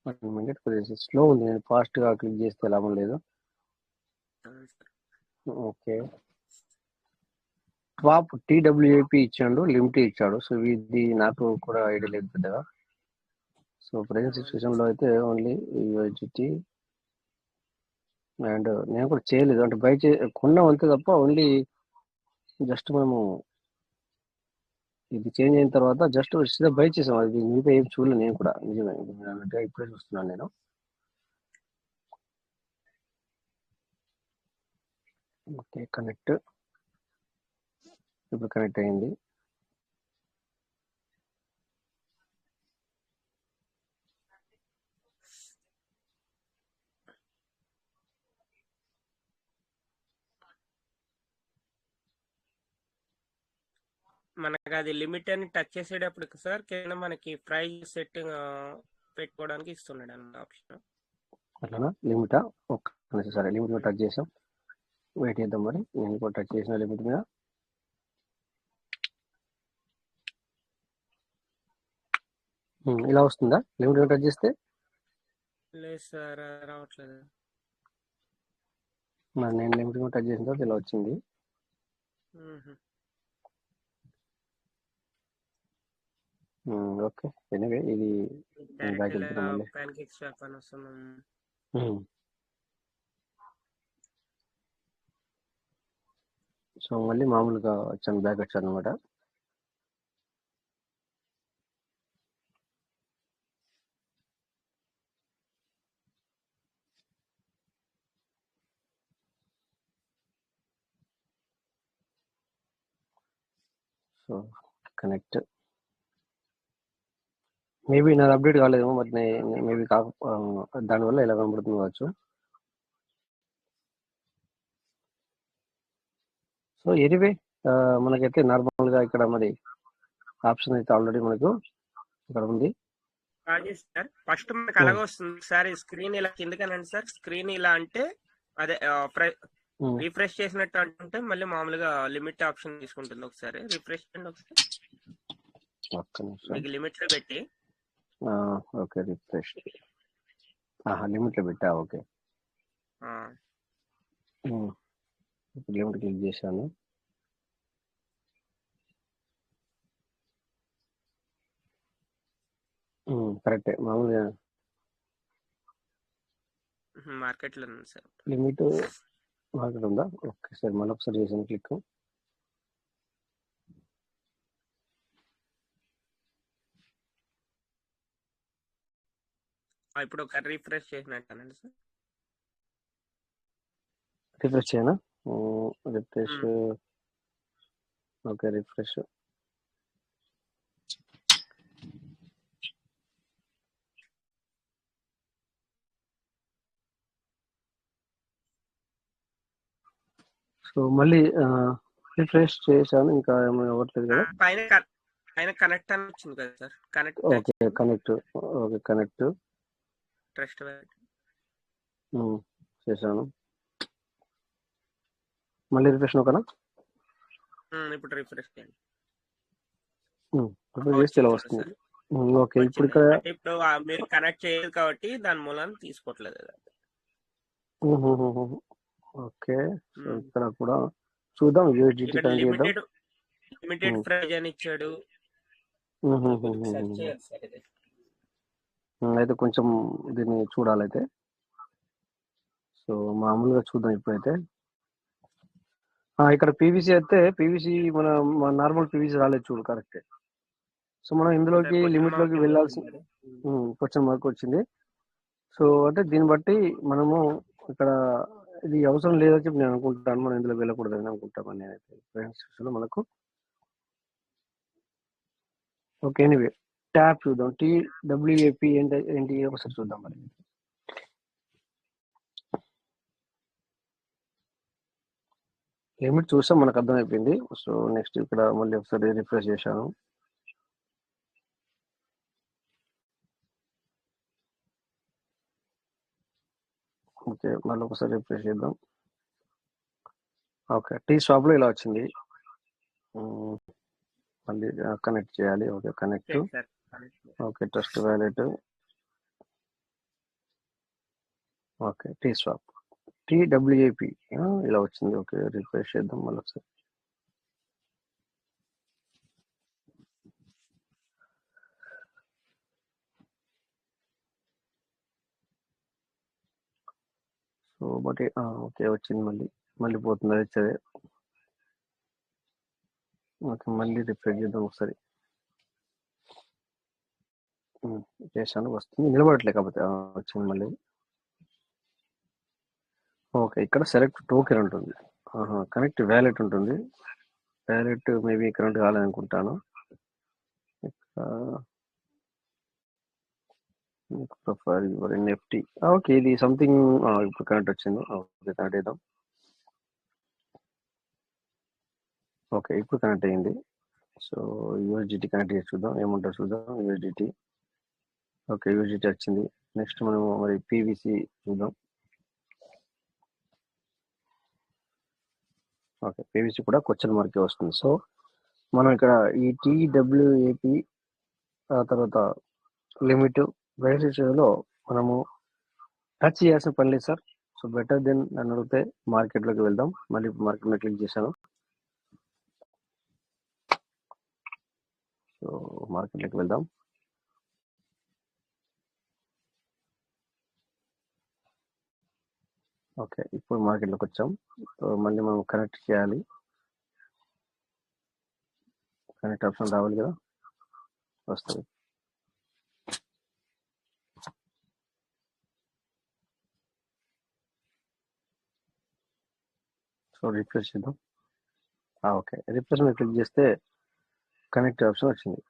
1 మినిట్, కొద్దిగా స్లో ఉంది, నేను ఫాస్ట్గా క్లిక్ చేస్తే లాభం లేదు. ఓకే, స్వాప్ TWAP ఇచ్చాడు, లిమిట్ ఇచ్చాడు. సో ఇది నాకు కూడా ఐడియా లేదు పెద్దగా. సో ప్రజెంట్ సిచ్యువేషన్లో అయితే ఓన్లీ USDT అండ్ నేను కూడా చేయలేదు, అంటే బై కొన్నాం అంతే తప్ప ఓన్లీ జస్ట్ మనము ఇది చేంజ్ అయిన తర్వాత జస్ట్ సీదా బై చేసాం, అది మిగతా ఏం చూడలేదు నేను కూడా. నిజమే, అన్నట్టుగా ఇప్పుడే చూస్తున్నాను నేను. ఓకే, కనెక్ట్, ఇప్పుడు కనెక్ట్ అయింది. మనకి అది లిమిట్ అని టచ్ చేసేటప్పుడు సార్ కింద మనకి ప్రైస్ సెట్టింగ్ పెట్టుకోవడానికి ఇస్తున్నాడు అన్న ఆప్షన్. అట్లానా? లిమిటా? ఓకే, సరే లిమిట్ మీద టచ్ చేసాం, వెయిట్ చేద్దాం. మరి నేను కూడా టచ్ చేసిన లిమిట్ మీద. ఇలా వస్తుందా లిమిట్ మీద టచ్ చేస్తే? లేదు సార్, రావట్లేదు. మరి నేను లిమిట్ మీద టచ్ చేసిన తర్వాత ఇలా వచ్చింది. ఓకే, ఎనివే ఇది బ్యాక్ వెళ్తున్నాం మళ్ళీ. సో మళ్ళీ మామూలుగా వచ్చాను, బ్యాక్ వచ్చాను అనమాట. సో కనెక్ట్, మేబీ నాది అప్డేట్ కాలేదేమో, మరి మేబీ దానివల్ల ఇలా కనబడుతుంది కావచ్చు. సో ఎనివే మనకైతే నార్మల్గా ఇక్కడ మరి ఆప్షన్ అయితే ఆల్రెడీ మనకు ఇక్కడ ఉంది. సార్ ఫస్ట్ మనకి అలాగే వస్తుంది సార్, స్క్రీన్ ఇలా కిందకనండి సార్. స్క్రీన్ ఇలా అంటే అదే రిఫ్రెష్ చేసినట్టు అంటే మళ్ళీ మామూలుగా లిమిట్ ఆప్షన్ తీసుకుంటుంది. ఒకసారి రిఫ్రెష్ చేయండి ఒకసారి, మీకు లిమిట్ లో పెట్టి. ఓకే, రిఫ్రెష్ లిమిట్ లో పెట్టా. ఓకే, లిమిట్ క్లిక్ చేశాను. కరెక్టే, మామూలుగా మార్కెట్ లో ఉంది సార్, లిమిట్ మార్కెట్ ఉందా? ఓకే సార్, మళ్ళీ ఒకసారి చేసాను క్లిక్. ఇప్పుడు ఒక రిఫ్రెష్ చేసినట్టు సార్. రిఫ్రెష్ చేయనా? Refresh, okay refresh. సో మళ్ళీ రిఫ్రెష్ చేశాను, ఇంకా ఏమైనా అవ్వట్లేదు కదా. పైన కనెక్ట్ అని వచ్చింది కదా sir, connect. Okay connect, okay connect trust చేశాను. మళ్ళీ రిఫ్రెష్ ఓకేనా? ఇప్పుడు రిఫ్రెష్ చేయండి. రిఫ్రెష్ చేస్తే ఇలా వస్తుంది. ఓకే, ఇప్పుడు ఇక్కడ అంటే ఇప్పుడు మీరు కనెక్ట్ చేయలేదు కాబట్టి దాని మూలాన తీసుకోవట్లేదు. ఓకే, సో ఇక్కడ కూడా చూద్దాం. యూఎస్డిటి కనెక్ట్ చేద్దాం. లిమిటెడ్ ప్రైజ్ అని ఇచ్చాడు. అయితే కొంచెం దీన్ని చూడాలైతే. సో మామూలుగా చూద్దాం ఇప్పుడైతే. ఇక్కడ పీవీసీ అయితే పీవీసీ మన నార్మల్ పీవీసీ రాలేదు చూడు, కరెక్టే. సో మనం ఇందులోకి లిమిట్ లోకి వెళ్ళాల్సి క్వశ్చన్ మార్క్ వచ్చింది. సో అంటే దీన్ని బట్టి మనము ఇక్కడ ఇది అవసరం లేదని చెప్పి నేను అనుకుంటాను. మనం ఇందులో వెళ్ళకూడదని అనుకుంటామని నేనైతే ఫ్రెండ్స్ మనకు. ఓకే, ఎనీవే ట్యాప్ చూద్దాం. TWAP ఏంటి ఒకసారి చూద్దాం. మరి లిమిట్ చూసాం, మనకు అర్థమైపోయింది. సో నెక్స్ట్ ఇక్కడ మళ్ళీ ఒకసారి రిఫ్రెష్ చేశాను. ఓకే, మళ్ళీ ఒకసారి రిఫ్రెష్ చేద్దాం. ఓకే, టీ స్వాప్ లో ఇలా వచ్చింది. మళ్ళీ కనెక్ట్ చేయాలి. Okay, connect. Okay, trust wallet. Okay, T swap TWAP ఇలా వచ్చింది. ఓకే, రిఫ్రెష్ చేద్దాం మళ్ళీ ఒకసారి. సో బట్ ఓకే వచ్చింది. మళ్ళీ పోతుంది అది సరే. ఓకే, మళ్ళీ రిఫ్రెష్ చేద్దాం ఒకసారి. చేశాను, వస్తుంది. నిలబడట్లే కాకపోతే వచ్చింది మళ్ళీ. ఓకే, ఇక్కడ సెలెక్ట్ టోకెన్ ఉంటుంది. కనెక్ట్ వ్యాలెట్ ఉంటుంది. వ్యాలెట్ మేబీ కనెక్ట్ కాలేదనుకుంటాను. Profile NFT. ఓకే, ఇది సంథింగ్ ఇప్పుడు కనెక్ట్ వచ్చింది. ఓకే, కనెక్ట్ చేద్దాం. ఓకే, ఇప్పుడు కనెక్ట్ అయ్యింది. సో USDT కనెక్ట్ చేసి చూద్దాం, ఏముంటారు చూద్దాం. USDT. ఓకే, USDT వచ్చింది. నెక్స్ట్ మనం మరి PVC చూద్దాం. ఓకే, PVC కూడా క్వశ్చన్ మార్కే వస్తుంది. సో మనం ఇక్కడ ఈ TWAP తర్వాత లిమిట్ లో మనము టచ్ చేయాల్సిన పని లేదు సార్. సో బెటర్ దెన్ నన్ను అడిగితే మార్కెట్లోకి వెళ్దాం. మళ్ళీ మార్కెట్ మీద క్లిక్ చేశాను. సో మార్కెట్లోకి వెళ్దాం. ఓకే, ఇప్పుడు మార్కెట్లోకి వచ్చాం. సో మళ్ళీ మనం కనెక్ట్ చేయాలి. కనెక్ట్ ఆప్షన్ రావాలి కదా, వస్తుంది. సో రిఫ్రెష్ చేద్దాం. ఓకే, రిఫ్రెష్ మీద క్లిక్ చేస్తే కనెక్ట్ ఆప్షన్ వచ్చింది.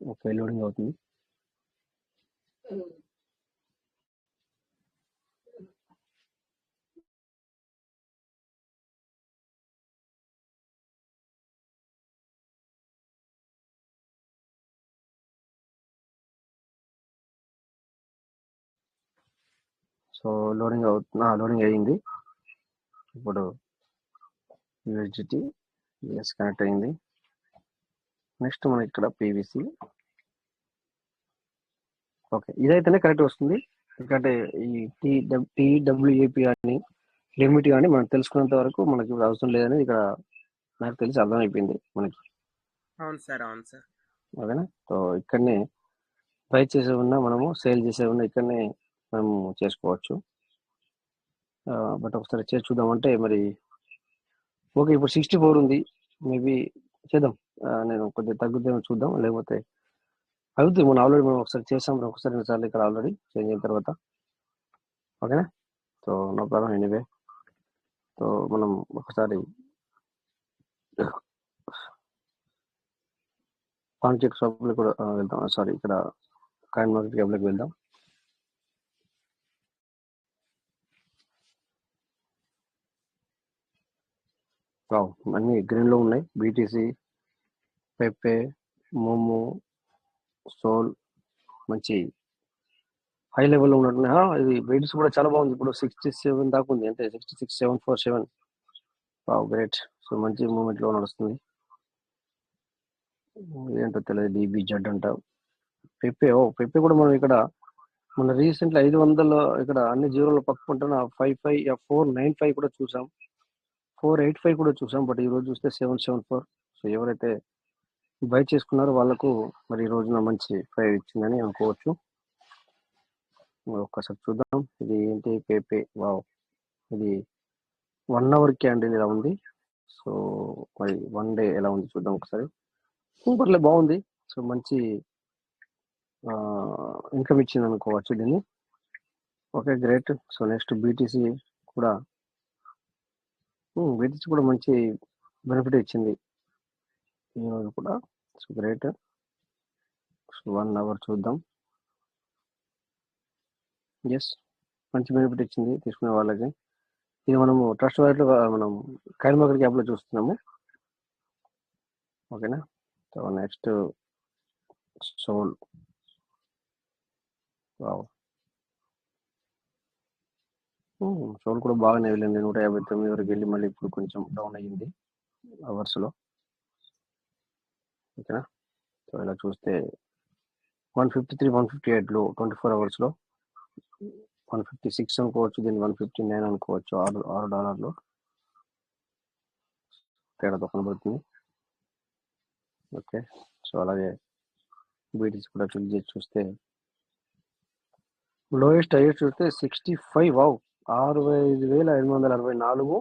ఓకే, లోడింగ్ అవుతుంది. సో లోడింగ్ అయ్యింది. ఇప్పుడు USDT కనెక్ట్ అయింది. నెక్స్ట్ మనకి ఇక్కడ PVC. ఓకే, ఇదైతేనే కరెక్ట్ వస్తుంది. ఎందుకంటే ఈ TWAP కానీ లిమిట్ కానీ మనం తెలుసుకున్నంత వరకు మనకి అవసరం లేదని ఇక్కడ నాకు తెలిసి అర్థమైపోయింది మనకి. అవును సార్, అవును సార్. ఓకేనా? సో ఇక్కడనే బై చేసే ఉన్నా, మనము సేల్ చేసే ఉన్నా ఇక్కడనే మనము చేసుకోవచ్చు. బట్ ఒకసారి చేసి చూద్దామంటే మరి ఓకే, ఇప్పుడు 64 ఉంది. మేబీ చేద్దాం. నేను కొద్దిగా తగ్గుద్దేమో చూద్దాం, లేకపోతే అవుతుంది. మనం ఆల్రెడీ మనం ఒకసారి చేసాం, ఒకసారి 2 సార్లు ఇక్కడ ఆల్రెడీ చేంజ్ అయిన తర్వాత. ఓకేనా? So no problem. Anyway, so మనం ఒకసారి కాంట్రాక్ట్ షాప్లో కూడా వెళ్దాం. సారీ, ఇక్కడ కాయిన్ మార్కెట్ క్యాప్లోకి వెళ్దాం. అన్ని గ్రీన్లో ఉన్నాయి. BTC, పెప్పే, మోమో, సోల్, మంచి హై లెవెల్లో ఉన్నట్టు. ఇది వెయిట్స్ కూడా చాలా బాగుంది. ఇప్పుడు 67 దాకా ఉంది, అంటే 66,747. గ్రేట్. సో మంచి మూమెంట్ లో నడుస్తుంది. ఏంటో తెలియదు, DBZ అంట. పెప్పే కూడా మనం ఇక్కడ మన రీసెంట్లీ 500 ఇక్కడ అన్ని జీరోలు పక్కకుంటున్న 495 కూడా చూసాం, 485 కూడా చూసాం. బట్ ఈ రోజు చూస్తే 774. సో ఎవరైతే బై చేసుకున్నారో వాళ్ళకు మరి ఈ రోజున మంచి 5 ఇచ్చిందని అనుకోవచ్చు. ఒక్కసారి చూద్దాం ఇది ఏంటి పేపే. వావ్, ఇది 1 అవర్ క్యాండిల్ ఇలా ఉంది. సో మరి 1 డే ఎలా ఉంది చూద్దాం ఒకసారి. పర్లేదు, బాగుంది. సో మంచి ఇన్కమ్ ఇచ్చింది అనుకోవచ్చు దీన్ని. Okay, great. So next BTC కూడా మంచి బెనిఫిట్ ఇచ్చింది ఈరోజు కూడా. So great. సో 1 అవర్ చూద్దాం. ఎస్, మంచి బెనిఫిట్ ఇచ్చింది తీసుకునే వాళ్ళకి. ఇది మనము ట్రస్ట్ వాలెట్లో మనం కైన్ మార్కెట్ యాప్లో చూస్తున్నాము. ఓకేనా. So next soul. సోల్ కూడా బాగానే వెళ్ళింది, 159 వరకు వెళ్ళి మళ్ళీ ఇప్పుడు కొంచెం డౌన్ అయ్యింది అవర్స్లో. ఓకేనా. సో ఇలా చూస్తే 153, 158లో 24 అవర్స్లో 156 అనుకోవచ్చు, దీన్ని 159 అనుకోవచ్చు. $6 తేడాతో కనబడుతుంది. ఓకే. సో అలాగే బీటీసీ కూడా చెక్ చేసి చూస్తే లోయెస్ట్ హైయెస్ట్ చూస్తే 65. Wow, 65,564,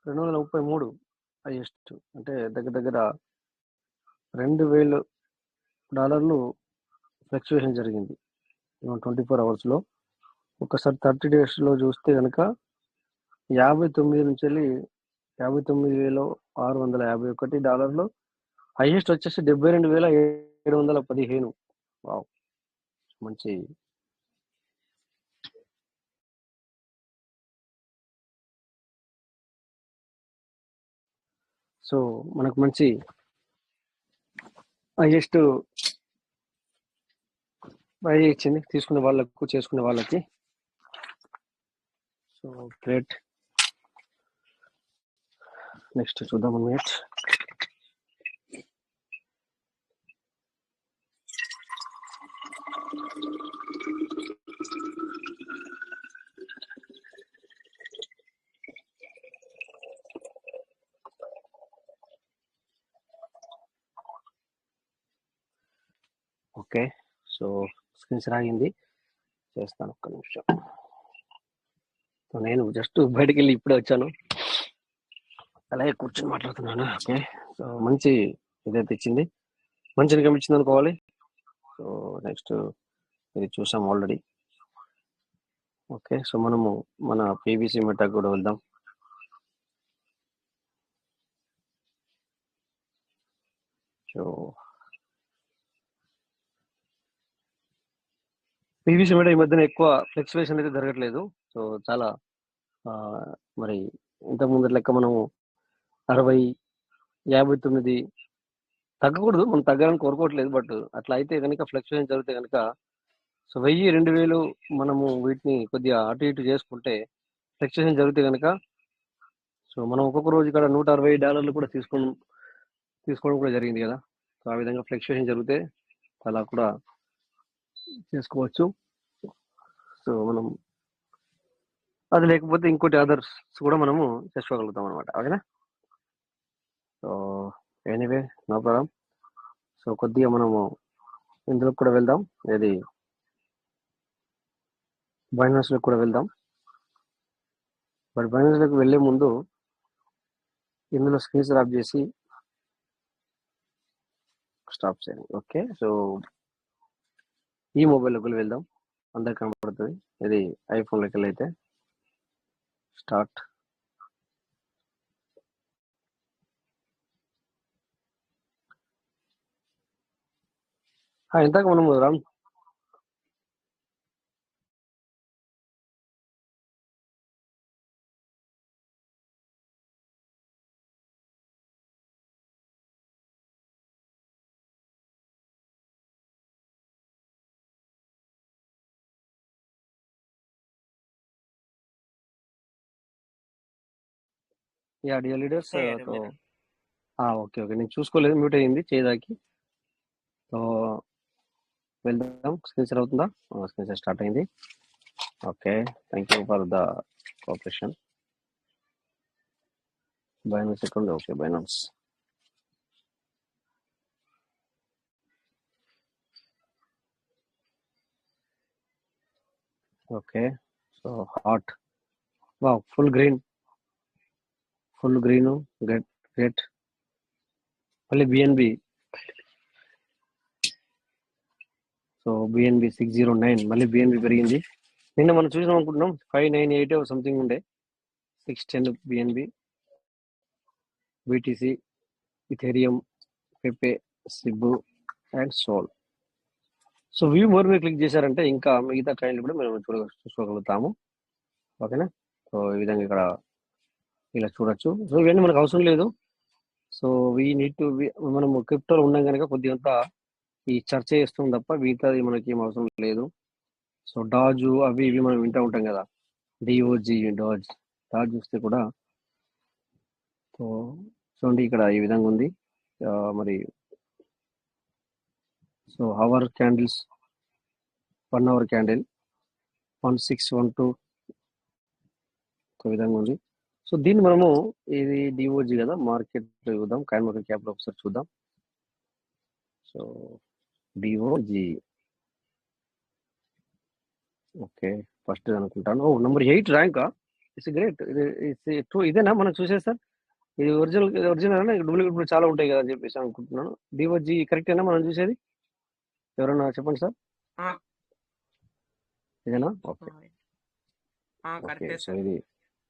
67,233 highest. అంటే దగ్గర $2,000 ఫ్లక్చువేషన్ జరిగింది 24 అవర్స్లో. ఒకసారి 30 డేస్లో చూస్తే కనుక 59 నుంచి వెళ్ళి $59,651. హైయెస్ట్ వచ్చేసి $72,715. వావ్, మంచి. సో మనకు మంచి హైయెస్ట్ బై ఇచ్చింది తీసుకునే వాళ్ళకు, చేసుకునే వాళ్ళకి. So great. నెక్స్ట్ చూద్దాం minute. Okay. So screen share ఆగింది, చేస్తాను ఒక్క నిమిషం. నేను జస్ట్ బయటికి వెళ్ళి ఇప్పుడే వచ్చాను, అలాగే కూర్చొని మాట్లాడుతున్నాను. ఓకే. సో మంచి ఇదైతే ఇచ్చింది, మంచి ఇన్కమ్ ఇచ్చింది అనుకోవాలి. సో నెక్స్ట్ ఇది చూసాం ఆల్రెడీ. ఓకే. సో మనము మన పీవీసీ మెటాకు కూడా వెళ్దాం. సో పీవీసీ మెటా ఈ మధ్యన ఎక్కువ ఫ్లక్చువేషన్ అయితే జరగట్లేదు. సో చాలా మరి ఇంత ముందు లెక్క మనము 60, 59 తగ్గకూడదు, మనం తగ్గాలని కోరుకోవట్లేదు. బట్ అట్లా అయితే కనుక ఫ్లక్చువేషన్ జరిగితే కనుక సో 1000, 2000 మనము వీటిని కొద్దిగా అటు ఇటు చేసుకుంటే ఫ్లక్చువేషన్ జరిగితే కనుక సో మనం ఒక్కొక్క రోజు ఇక్కడ $160 కూడా తీసుకోవడం కూడా జరిగింది కదా. సో ఆ విధంగా ఫ్లక్చువేషన్ జరిగితే అలా కూడా చేసుకోవచ్చు. సో మనం అది లేకపోతే ఇంకోటి అదర్స్ కూడా మనము చేసుకోగలుగుతాం అనమాట. ఓకేనా. So anyway, no problem. So కొద్దిగా మనము ఇందులో కూడా వెళ్దాం, ఏది బైనాన్స్లో కూడా వెళ్దాం. బట్ బైనాన్స్లోకి వెళ్ళే ముందు ఇందులో స్క్రీన్ స్టాప్ చేసి స్టాప్ చేయండి. ఓకే. సో ఈ మొబైల్లోకి వెళ్దాం, అందరికి కనబడుతుంది. ఇది ఐఫోన్లోకి వెళ్ళైతే స్టార్ట్. ఇంతకు మనము రామ్ యా డియర్ లీడర్స్ అయ్యారు తో మీరు. ఓకే ఓకే, నేను చూసుకోలేదు, మ్యూట్ అయ్యింది చేయదాకి. సో వెళ్దాం. స్క్రీన్ షేర్ అవుతుందా? స్క్రీన్ షేర్ స్టార్ట్ అయింది. Okay, thank you for the cooperation. Binance account, okay Binance. Okay, so hot, వా ఫుల్ గ్రీన్ గ్రేట్ గ్రేట్. మళ్ళీ బిఎన్బి, సో బిఎన్బి 609, మళ్ళీ బిఎన్బి పెరిగింది. నిన్న మనం చూసాం అనుకుంటున్నాం 598 సంథింగ్ ఉండే, 610 BNB, BTC, ethereum, Pepe, Shib and Sol. So view more మీద క్లిక్ చేశారంటే ఇంకా మిగతా కాయిన్లు కూడా మనం చూసుకోగలుగుతాము. ఓకేనా? సో ఈ విధంగా ఇక్కడ ఇలా చూడొచ్చు. సో ఇవన్నీ మనకు అవసరం లేదు. సో వీ నీడ్ టు, మనం క్రిప్టోలో ఉన్నాం కనుక కొద్దిగా ఈ చర్చ చేస్తాం తప్ప మిగతాది మనకి ఏం అవసరం లేదు. సో డాజు అవి ఇవి మనం వింటూ ఉంటాం కదా, డిఓజీ, డాజ్ చూస్తే కూడా. సో చూడండి ఇక్కడ ఈ విధంగా ఉంది. మరి so our candles, 1 hour candle 1612 ఒక విధంగా ఉంది. సో దీన్ని మనము, ఇది డిఓజీ కదా, మార్కెట్ చూద్దాం, కాయిన్ మార్కెట్ క్యాప్ ఒకసారి చూద్దాం. సో డిఓజీ, ఓకే ఫస్ట్ అనుకుంటాను. నెంబర్ 8 ర్యాంకా, ఇట్స్ గ్రేట్. ఇది ట్రూ, ఇదేనా మనం చూసేది సార్? ఇది ఒరిజినల్ డూప్లికేట్ ఇప్పుడు చాలా ఉంటాయి కదా అని చెప్పేసి అనుకుంటున్నాను. డిఓజీ కరెక్టేనా మనం చూసేది? ఎవరన్నా చెప్పండి సార్, ఇదేనా? ఓకే ఓకే, కరెక్టే సో సార్. ఇది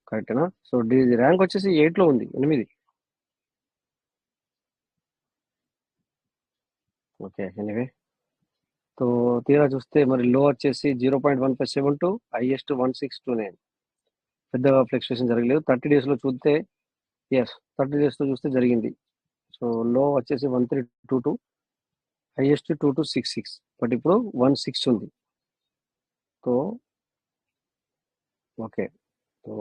కరెక్టేనా? సో ర్యాంక్ వచ్చేసి 8 ఉంది, 8. Okay, anyway. సో తీరా చూస్తే మరి లో వచ్చేసి 0.1572, హైయెస్ట్ 1629. పెద్దగా ఫ్లక్చుయేషన్ జరగలేదు. 30 days లో చూస్తే, ఎస్ 30 days లో చూస్తే జరిగింది. సో లో వచ్చేసి 1322, హైయెస్ట్ 2266, బట్ ఇప్పుడు 16 ఉంది. సో ఓకే, సో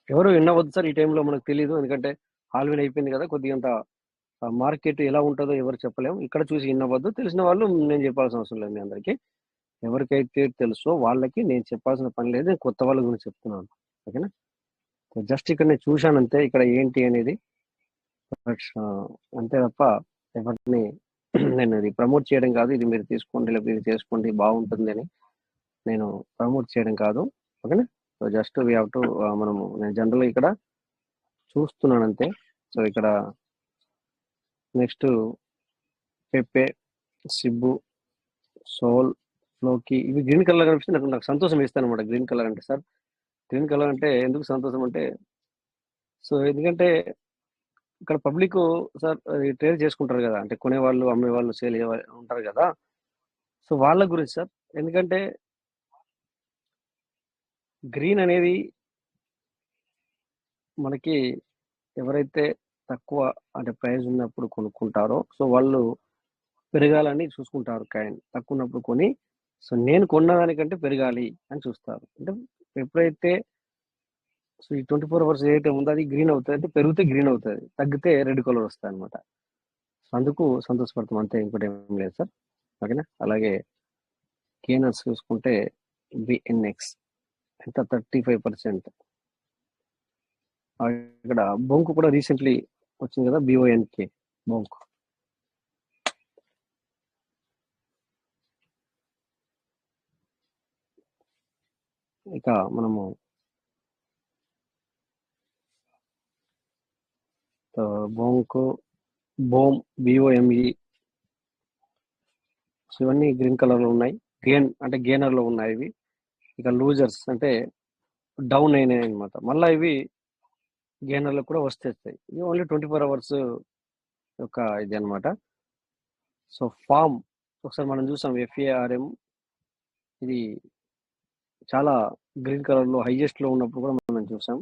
ఎవరు వినవద్దు సార్ ఈ టైంలో, మనకు తెలియదు, ఎందుకంటే హాల్వేన్ అయిపోయింది కదా, కొద్దిగా మార్కెట్ ఎలా ఉంటుందో ఎవరు చెప్పలేము. ఇక్కడ చూసి వినవద్దు, తెలిసిన వాళ్ళు నేను చెప్పాల్సిన అవసరం లేదు. మీ అందరికీ ఎవరికైతే తెలుసో వాళ్ళకి నేను చెప్పాల్సిన పని లేదు, నేను కొత్త వాళ్ళ గురించి చెప్తున్నాను. ఓకేనా? జస్ట్ ఇక్కడ నేను చూశాను అంతే, ఇక్కడ ఏంటి అనేది, అంతే తప్ప ఎవరిని నేను ఇది ప్రమోట్ చేయడం కాదు, ఇది మీరు తీసుకోండి లేకపోతే ఇది చేసుకోండి బాగుంటుంది అని నేను ప్రమోట్ చేయడం కాదు. ఓకేనా? So just we have to, మనము, నేను జనరల్గా ఇక్కడ చూస్తున్నాను అంతే. సో ఇక్కడ నెక్స్ట్ పెప్పే, సిబ్బు, సోల్, ఫ్లోకి, ఇవి గ్రీన్ కలర్ కనిపిస్తే నాకు సంతోషం ఇస్తాను అనమాట. గ్రీన్ కలర్ అంటే సార్, గ్రీన్ కలర్ అంటే ఎందుకు సంతోషం అంటే, సో ఎందుకంటే ఇక్కడ పబ్లిక్ సార్ ట్రేడ్ చేసుకుంటారు కదా, అంటే కొనేవాళ్ళు అమ్మేవాళ్ళు సేల్ ఉంటారు కదా, సో వాళ్ళ గురించి సార్. ఎందుకంటే గ్రీన్ అనేది మనకి ఎవరైతే తక్కువ అంటే ప్రైస్ ఉన్నప్పుడు కొనుక్కుంటారో, సో వాళ్ళు పెరగాలని చూసుకుంటారు. కాయిన్ తక్కువ ఉన్నప్పుడు కొని, సో నేను కొన్నదానికంటే పెరగాలి అని చూస్తారు. అంటే ఎప్పుడైతే సో ఈ 24 hours ఏదైతే ఉందో అది గ్రీన్ అవుతుంది, అంటే పెరిగితే గ్రీన్ అవుతుంది, తగ్గితే రెడ్ కలర్ వస్తుంది అనమాట. సో అందుకు సంతోషపడతాం అంతే, ఇంకోటి ఏం లేదు సార్. ఓకేనా? అలాగే గెయినర్స్ చూసుకుంటే బిఎన్ఎక్స్ ఎంత 35%. ఇక్కడ బొంకు కూడా రీసెంట్లీ వచ్చింది కదా, బిఓఎన్కే బొంకు. ఇక మనము బొంకు, బోమ్, బిఓఎంఈ, సో ఇవన్నీ గ్రీన్ కలర్ లో ఉన్నాయి. అంటే గెయినర్ లో ఉన్నాయి ఇవి. ఇక లూజర్స్ అంటే డౌన్ అయినాయి అనమాట, మళ్ళీ ఇవి గెయినర్లకు కూడా వస్తాయి. ఇది ఓన్లీ 24 hours యొక్క ఇది అనమాట. సో ఫామ్ ఒకసారి మనం చూసాం, FARM, ఇది చాలా గ్రీన్ కలర్ లో హైయెస్ట్ లో ఉన్నప్పుడు కూడా మనం చూసాం.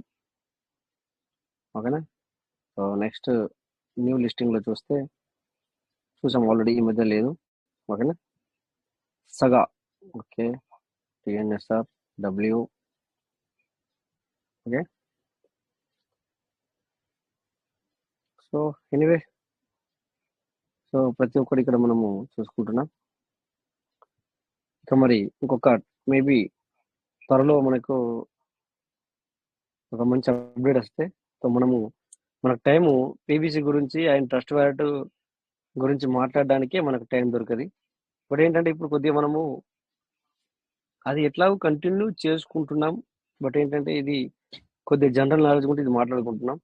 ఓకేనా? సో నెక్స్ట్ న్యూ లిస్టింగ్ లో చూసాం ఆల్రెడీ, ఈ మధ్య లేదు. ఓకేనా? సగా, okay, TNSR, W, okay. So anyway, so ప్రతి ఒక్కటి ఇక్కడ మనము చూసుకుంటున్నాం. ఇక మరి ఇంకొక మేబీ త్వరలో మనకు ఒక మంచి అప్డేట్ వస్తే, సో మనకు టైము పీబీసీ గురించి అండ్ ట్రస్ట్ వ్యాలెట్ గురించి మాట్లాడడానికే మనకు టైం దొరకది. బట్ ఏంటంటే ఇప్పుడు కొద్దిగా మనము అది ఎట్లాగో కంటిన్యూ చేసుకుంటున్నాం. బట్ ఏంటంటే ఇది కొద్దిగా జనరల్ నాలెడ్జ్ గురించి ఇది మాట్లాడుకుంటున్నాం.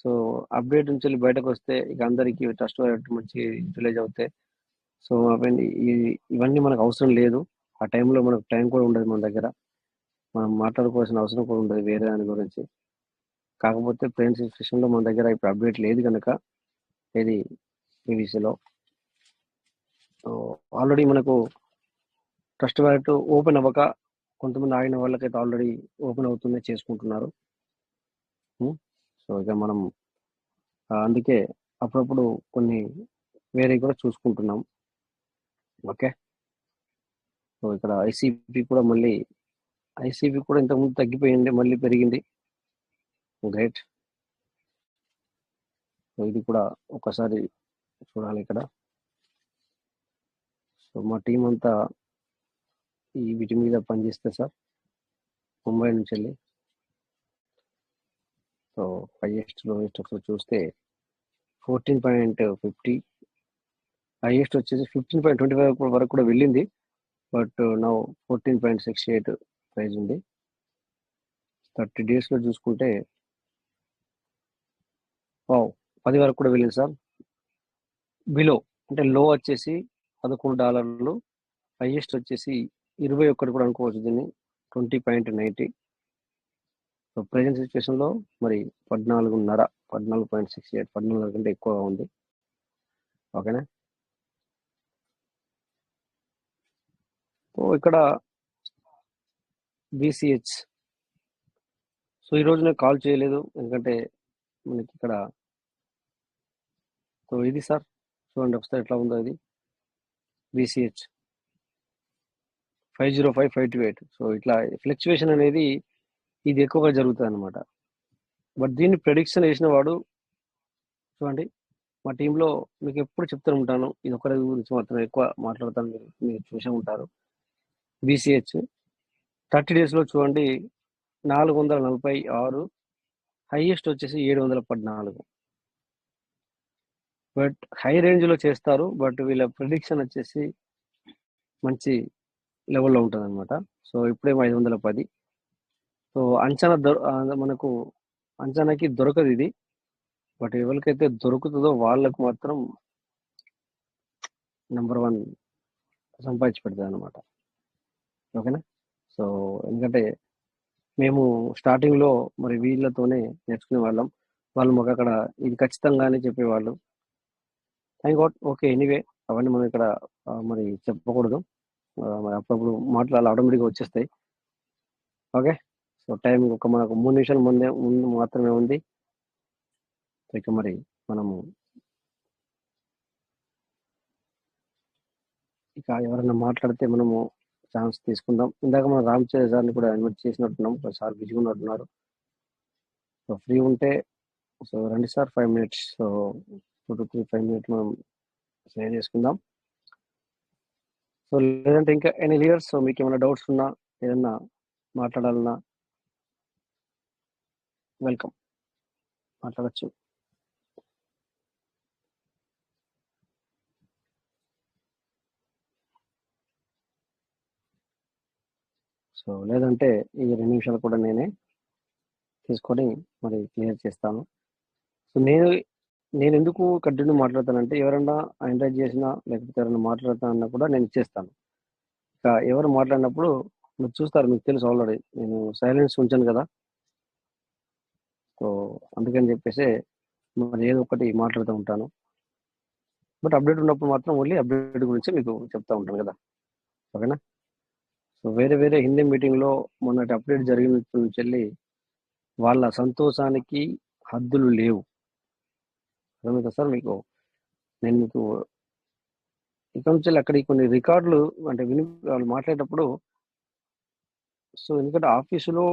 సో అప్డేట్ నుంచి వెళ్ళి బయటకు వస్తే ఇక అందరికీ ట్రస్ట్ వ్యాలెట్ మంచి యూటిలైజ్ అవుతాయి. సో ఇవన్నీ మనకు అవసరం లేదు. ఆ టైంలో మనకు టైం కూడా ఉండదు మన దగ్గర, మనం మాట్లాడుకోవాల్సిన అవసరం కూడా ఉండదు వేరే దాని గురించి. కాకపోతే ప్లేన్ సిచ్యువేషన్లో మన దగ్గర ఇప్పుడు అప్డేట్ లేదు కనుక ఇది పీవీసీలో ఆల్రెడీ మనకు ట్రస్ట్ వ్యాలెట్ ఓపెన్ అవ్వక కొంతమంది ఆగిన వాళ్ళకైతే ఆల్రెడీ ఓపెన్ అవుతూనే చేసుకుంటున్నారు. సో ఇక మనం అందుకే అప్పుడప్పుడు కొన్ని వేరే కూడా చూసుకుంటున్నాం. ఓకే, సో ఇక్కడ ఐసీపీ కూడా ఇంతకుముందు తగ్గిపోయింది, మళ్ళీ పెరిగింది. గ్రేట్. సో ఇది కూడా ఒకసారి చూడాలి ఇక్కడ. సో మా టీం అంతా వీటి మీద పనిచేస్తే సార్ ముంబై నుంచి వెళ్ళి. సో హైయెస్ట్ లోయెస్ట్ ఒకసారి చూస్తే 14.50, హైయెస్ట్ వచ్చేసి 15.25 వరకు కూడా వెళ్ళింది. బట్ నా 14.68 ప్రైజ్ ఉంది. 30 daysలో చూసుకుంటే 10 వరకు కూడా వెళ్ళింది సార్. బిలో అంటే లో వచ్చేసి $11, హైయెస్ట్ వచ్చేసి 21 కూడా అనుకోవచ్చు దీన్ని, 20.90. సో ప్రెజెంట్ సిచ్యువేషన్లో మరి 14.68, 14 కంటే ఎక్కువగా ఉంది. ఓకేనా. సో ఇక్కడ బీసీహెచ్, సో ఈరోజు నేను కాల్ చేయలేదు ఎందుకంటే మనకి ఇక్కడ, సో ఇది సార్ చూడండి ఒకసారి ఎట్లా ఉందో ఇది బీసీహెచ్ 505.528. సో ఇట్లా ఫ్లక్చువేషన్ అనేది ఇది ఎక్కువగా జరుగుతుంది అనమాట. బట్ దీన్ని ప్రెడిక్షన్ వేసిన వాడు చూడండి, మా టీంలో మీకు ఎప్పుడు చెప్తూ ఉంటాను, ఇది ఒకరి గురించి మాత్రం ఎక్కువ మాట్లాడతాను, మీరు చూసే ఉంటారు. బీసీహెచ్ 30 daysలో చూడండి 446, హైయెస్ట్ వచ్చేసి 714. బట్ హై రేంజ్లో చేస్తారు, బట్ వీళ్ళ ప్రిడిక్షన్ వచ్చేసి మంచి లెవెల్లో ఉంటుంది అనమాట. సో ఇప్పుడేమో 510. సో మనకు అంచనాకి దొరకదు ఇది, బట్ ఎవరికైతే దొరుకుతుందో వాళ్ళకు మాత్రం నెంబర్ 1 సంపాదించి పెడతాది అనమాట. ఓకేనా. సో ఎందుకంటే మేము స్టార్టింగ్లో మరి వీళ్ళతోనే నేర్చుకునే వాళ్ళం, వాళ్ళు మాకు అక్కడ ఇది ఖచ్చితంగానే చెప్పేవాళ్ళు. Thank God. ఓకే, ఎనీవే అవన్నీ మనం ఇక్కడ మరి చెప్పకూడదు, మరి అప్పుడప్పుడు మాటలు ఆటోమేటిక్గా వచ్చేస్తాయి. ఓకే, సో టైం మనకు 3 నిమిషాల ముందు మాత్రమే ఉంది. ఇక మరి మనము ఇక ఎవరైనా మాట్లాడితే మనము ఛాన్స్ తీసుకుందాం. ఇందాక మనం రామచంద్ర సార్ని కూడా ఇన్వైట్ చేసినట్టున్నాం, సార్ బిజీగా ఉన్నట్టున్నారు. సో ఫ్రీ ఉంటే సో రండి sir, 5 minutes, so 2 to 5 minutes మనం షేర్ చేసుకుందాం. సో లేదంటే ఇంకా ఎనీ లీడర్స్, సో మీకు ఏమైనా డౌట్స్ ఉన్నా ఏదన్నా మాట్లాడాలన్నా వెల్కమ్, మాట్లాడచ్చు. సో లేదంటే ఈ 2 నిమిషాలు కూడా నేనే తీసుకొని మరి క్లియర్ చేస్తాను. సో నేను ఎందుకు కంటిన్యూ మాట్లాడతానంటే ఎవరన్నా ఎంకరేజ్ చేసినా లేకపోతే ఎవరైనా మాట్లాడతానన్నా కూడా నేను ఇచ్చేస్తాను. ఇక ఎవరు మాట్లాడినప్పుడు మీరు చూస్తారు, మీకు తెలుసు ఆల్రెడీ నేను సైలెన్స్ ఉంచాను కదా. సో అందుకని చెప్పేసి మరి ఏదో ఒకటి మాట్లాడుతూ ఉంటాను. బట్ అప్డేట్ ఉన్నప్పుడు మాత్రం ఓన్లీ అప్డేట్ గురించి మీకు చెప్తా ఉంటాను కదా. ఓకేనా. సో వేరే హిందీ మీటింగ్లో మొన్నటి అప్డేట్ జరిగిన నుంచి వెళ్ళి వాళ్ళ సంతోషానికి హద్దులు లేవు. అర్థమవుతుంది సార్ మీకు. నేను మీకు ఇక్కడ నుంచి అక్కడికి కొన్ని రికార్డులు అంటే వాళ్ళు మాట్లాడేటప్పుడు, సో ఎందుకంటే ఆఫీసులో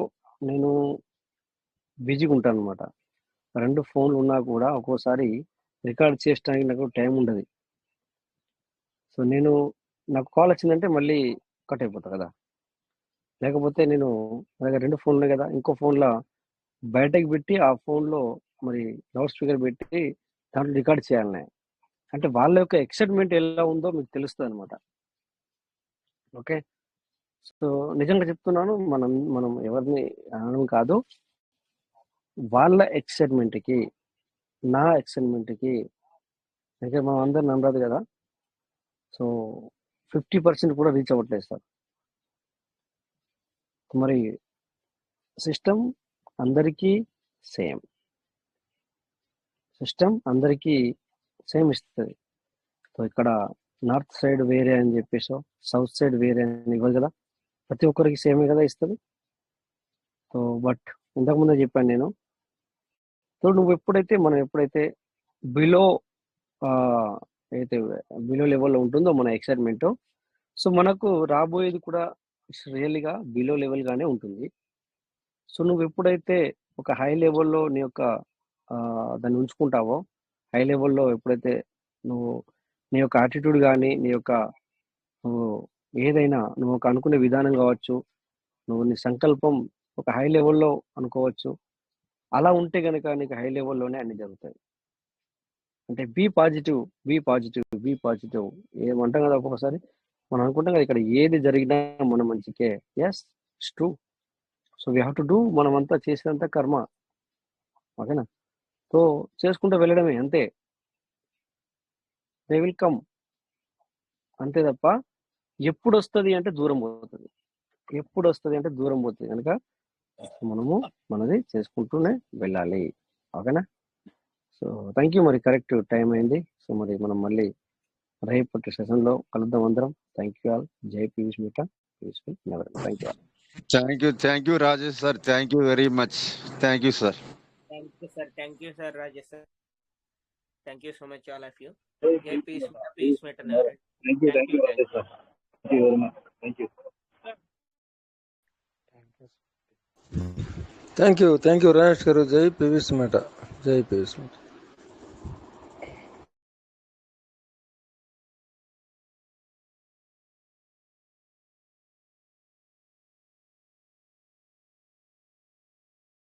నేను బిజీగా ఉంటాను అనమాట. 2 ఫోన్లు ఉన్నా కూడా ఒక్కోసారి రికార్డ్ చేయడానికి నాకు టైం ఉండదు. సో నాకు కాల్ వచ్చిందంటే మళ్ళీ కట్ అయిపోతా కదా. లేకపోతే నా దగ్గర 2 ఫోన్లు ఉన్నాయి కదా, ఇంకో ఫోన్లో బయటకు పెట్టి ఆ ఫోన్లో మరి లౌడ్ స్పీకర్ పెట్టి దాంట్లో రికార్డ్ చేయాలి. అంటే వాళ్ళ యొక్క ఎక్సైట్మెంట్ ఎలా ఉందో మీకు తెలుస్తుంది అనమాట. ఓకే, సో నిజంగా చెప్తున్నాను, మనం ఎవరిని అనడం కాదు. వాళ్ళ ఎక్సైట్మెంట్కి, నా ఎక్సైట్మెంట్కి అయితే మనం అందరిని అనరాదు కదా. సో 50% కూడా రీచ్ అవ్వట్లేదు సార్. మరి సిస్టమ్ అందరికీ సేమ్ ఇస్తుంది. సో ఇక్కడ నార్త్ సైడ్ వేరే అని చెప్పేసో, సౌత్ సైడ్ వేరే అని ఇవ్వదు కదా, ప్రతి ఒక్కరికి సేమే కదా ఇస్తుంది. సో బట్ ఇంతకుముందే చెప్పాను నేను. సో మనం ఎప్పుడైతే బిలో అయితే బిలో లెవెల్లో ఉంటుందో మన ఎక్సైట్మెంట్, సో మనకు రాబోయేది కూడా రియల్గా బిలో లెవెల్ గానే ఉంటుంది. సో నువ్వు ఎప్పుడైతే ఒక హై లెవెల్లో నీ యొక్క దాన్ని ఉంచుకుంటావో, హై లెవెల్లో ఎప్పుడైతే నీ యొక్క యాటిట్యూడ్ కానీ, నువ్వు ఏదైనా నువ్వు ఒక అనుకునే విధానం కావచ్చు, నీ సంకల్పం ఒక హై లెవెల్లో అనుకోవచ్చు. అలా ఉంటే కనుక నీకు హై లెవెల్లోనే అన్ని జరుగుతాయి. అంటే బీ పాజిటివ్ ఏమంటాం కదా, ఒక్కొక్కసారి మనం అనుకుంటాం కదా ఇక్కడ ఏది జరిగినా మన మంచికే. Yes, it's true. So we have to do, మనమంతా చేసేదంతా కర్మ. ఓకేనా? సో చేసుకుంటూ వెళ్ళడమే, అంతే. దే విల్ కమ్, అంతే తప్ప ఎప్పుడు వస్తుంది అంటే దూరం పోతుంది. కనుక మనము మనది చేసుకుంటూనే వెళ్ళాలి. ఓకేనా? So thank you. మరి కరెక్ట్ టైం అయింది. సో మరి మనం మళ్ళీ రేపటి సెషన్లో కలుద్దాం అందరం. Thank you all. జై పీయూష్ మీట, పీయూష్ఫుల్ నెవర్. Thank you all. Thank you Rajesh sir. Thank you very much. Thank you sir. Thank you sir Rajesh sir. Thank you so much all of you. జై పీయూష్ మీట నెవర్. Thank you Rajesh sir. Thank you very much. Thank you Ramesh గారు. జై పీయూష్ మీట.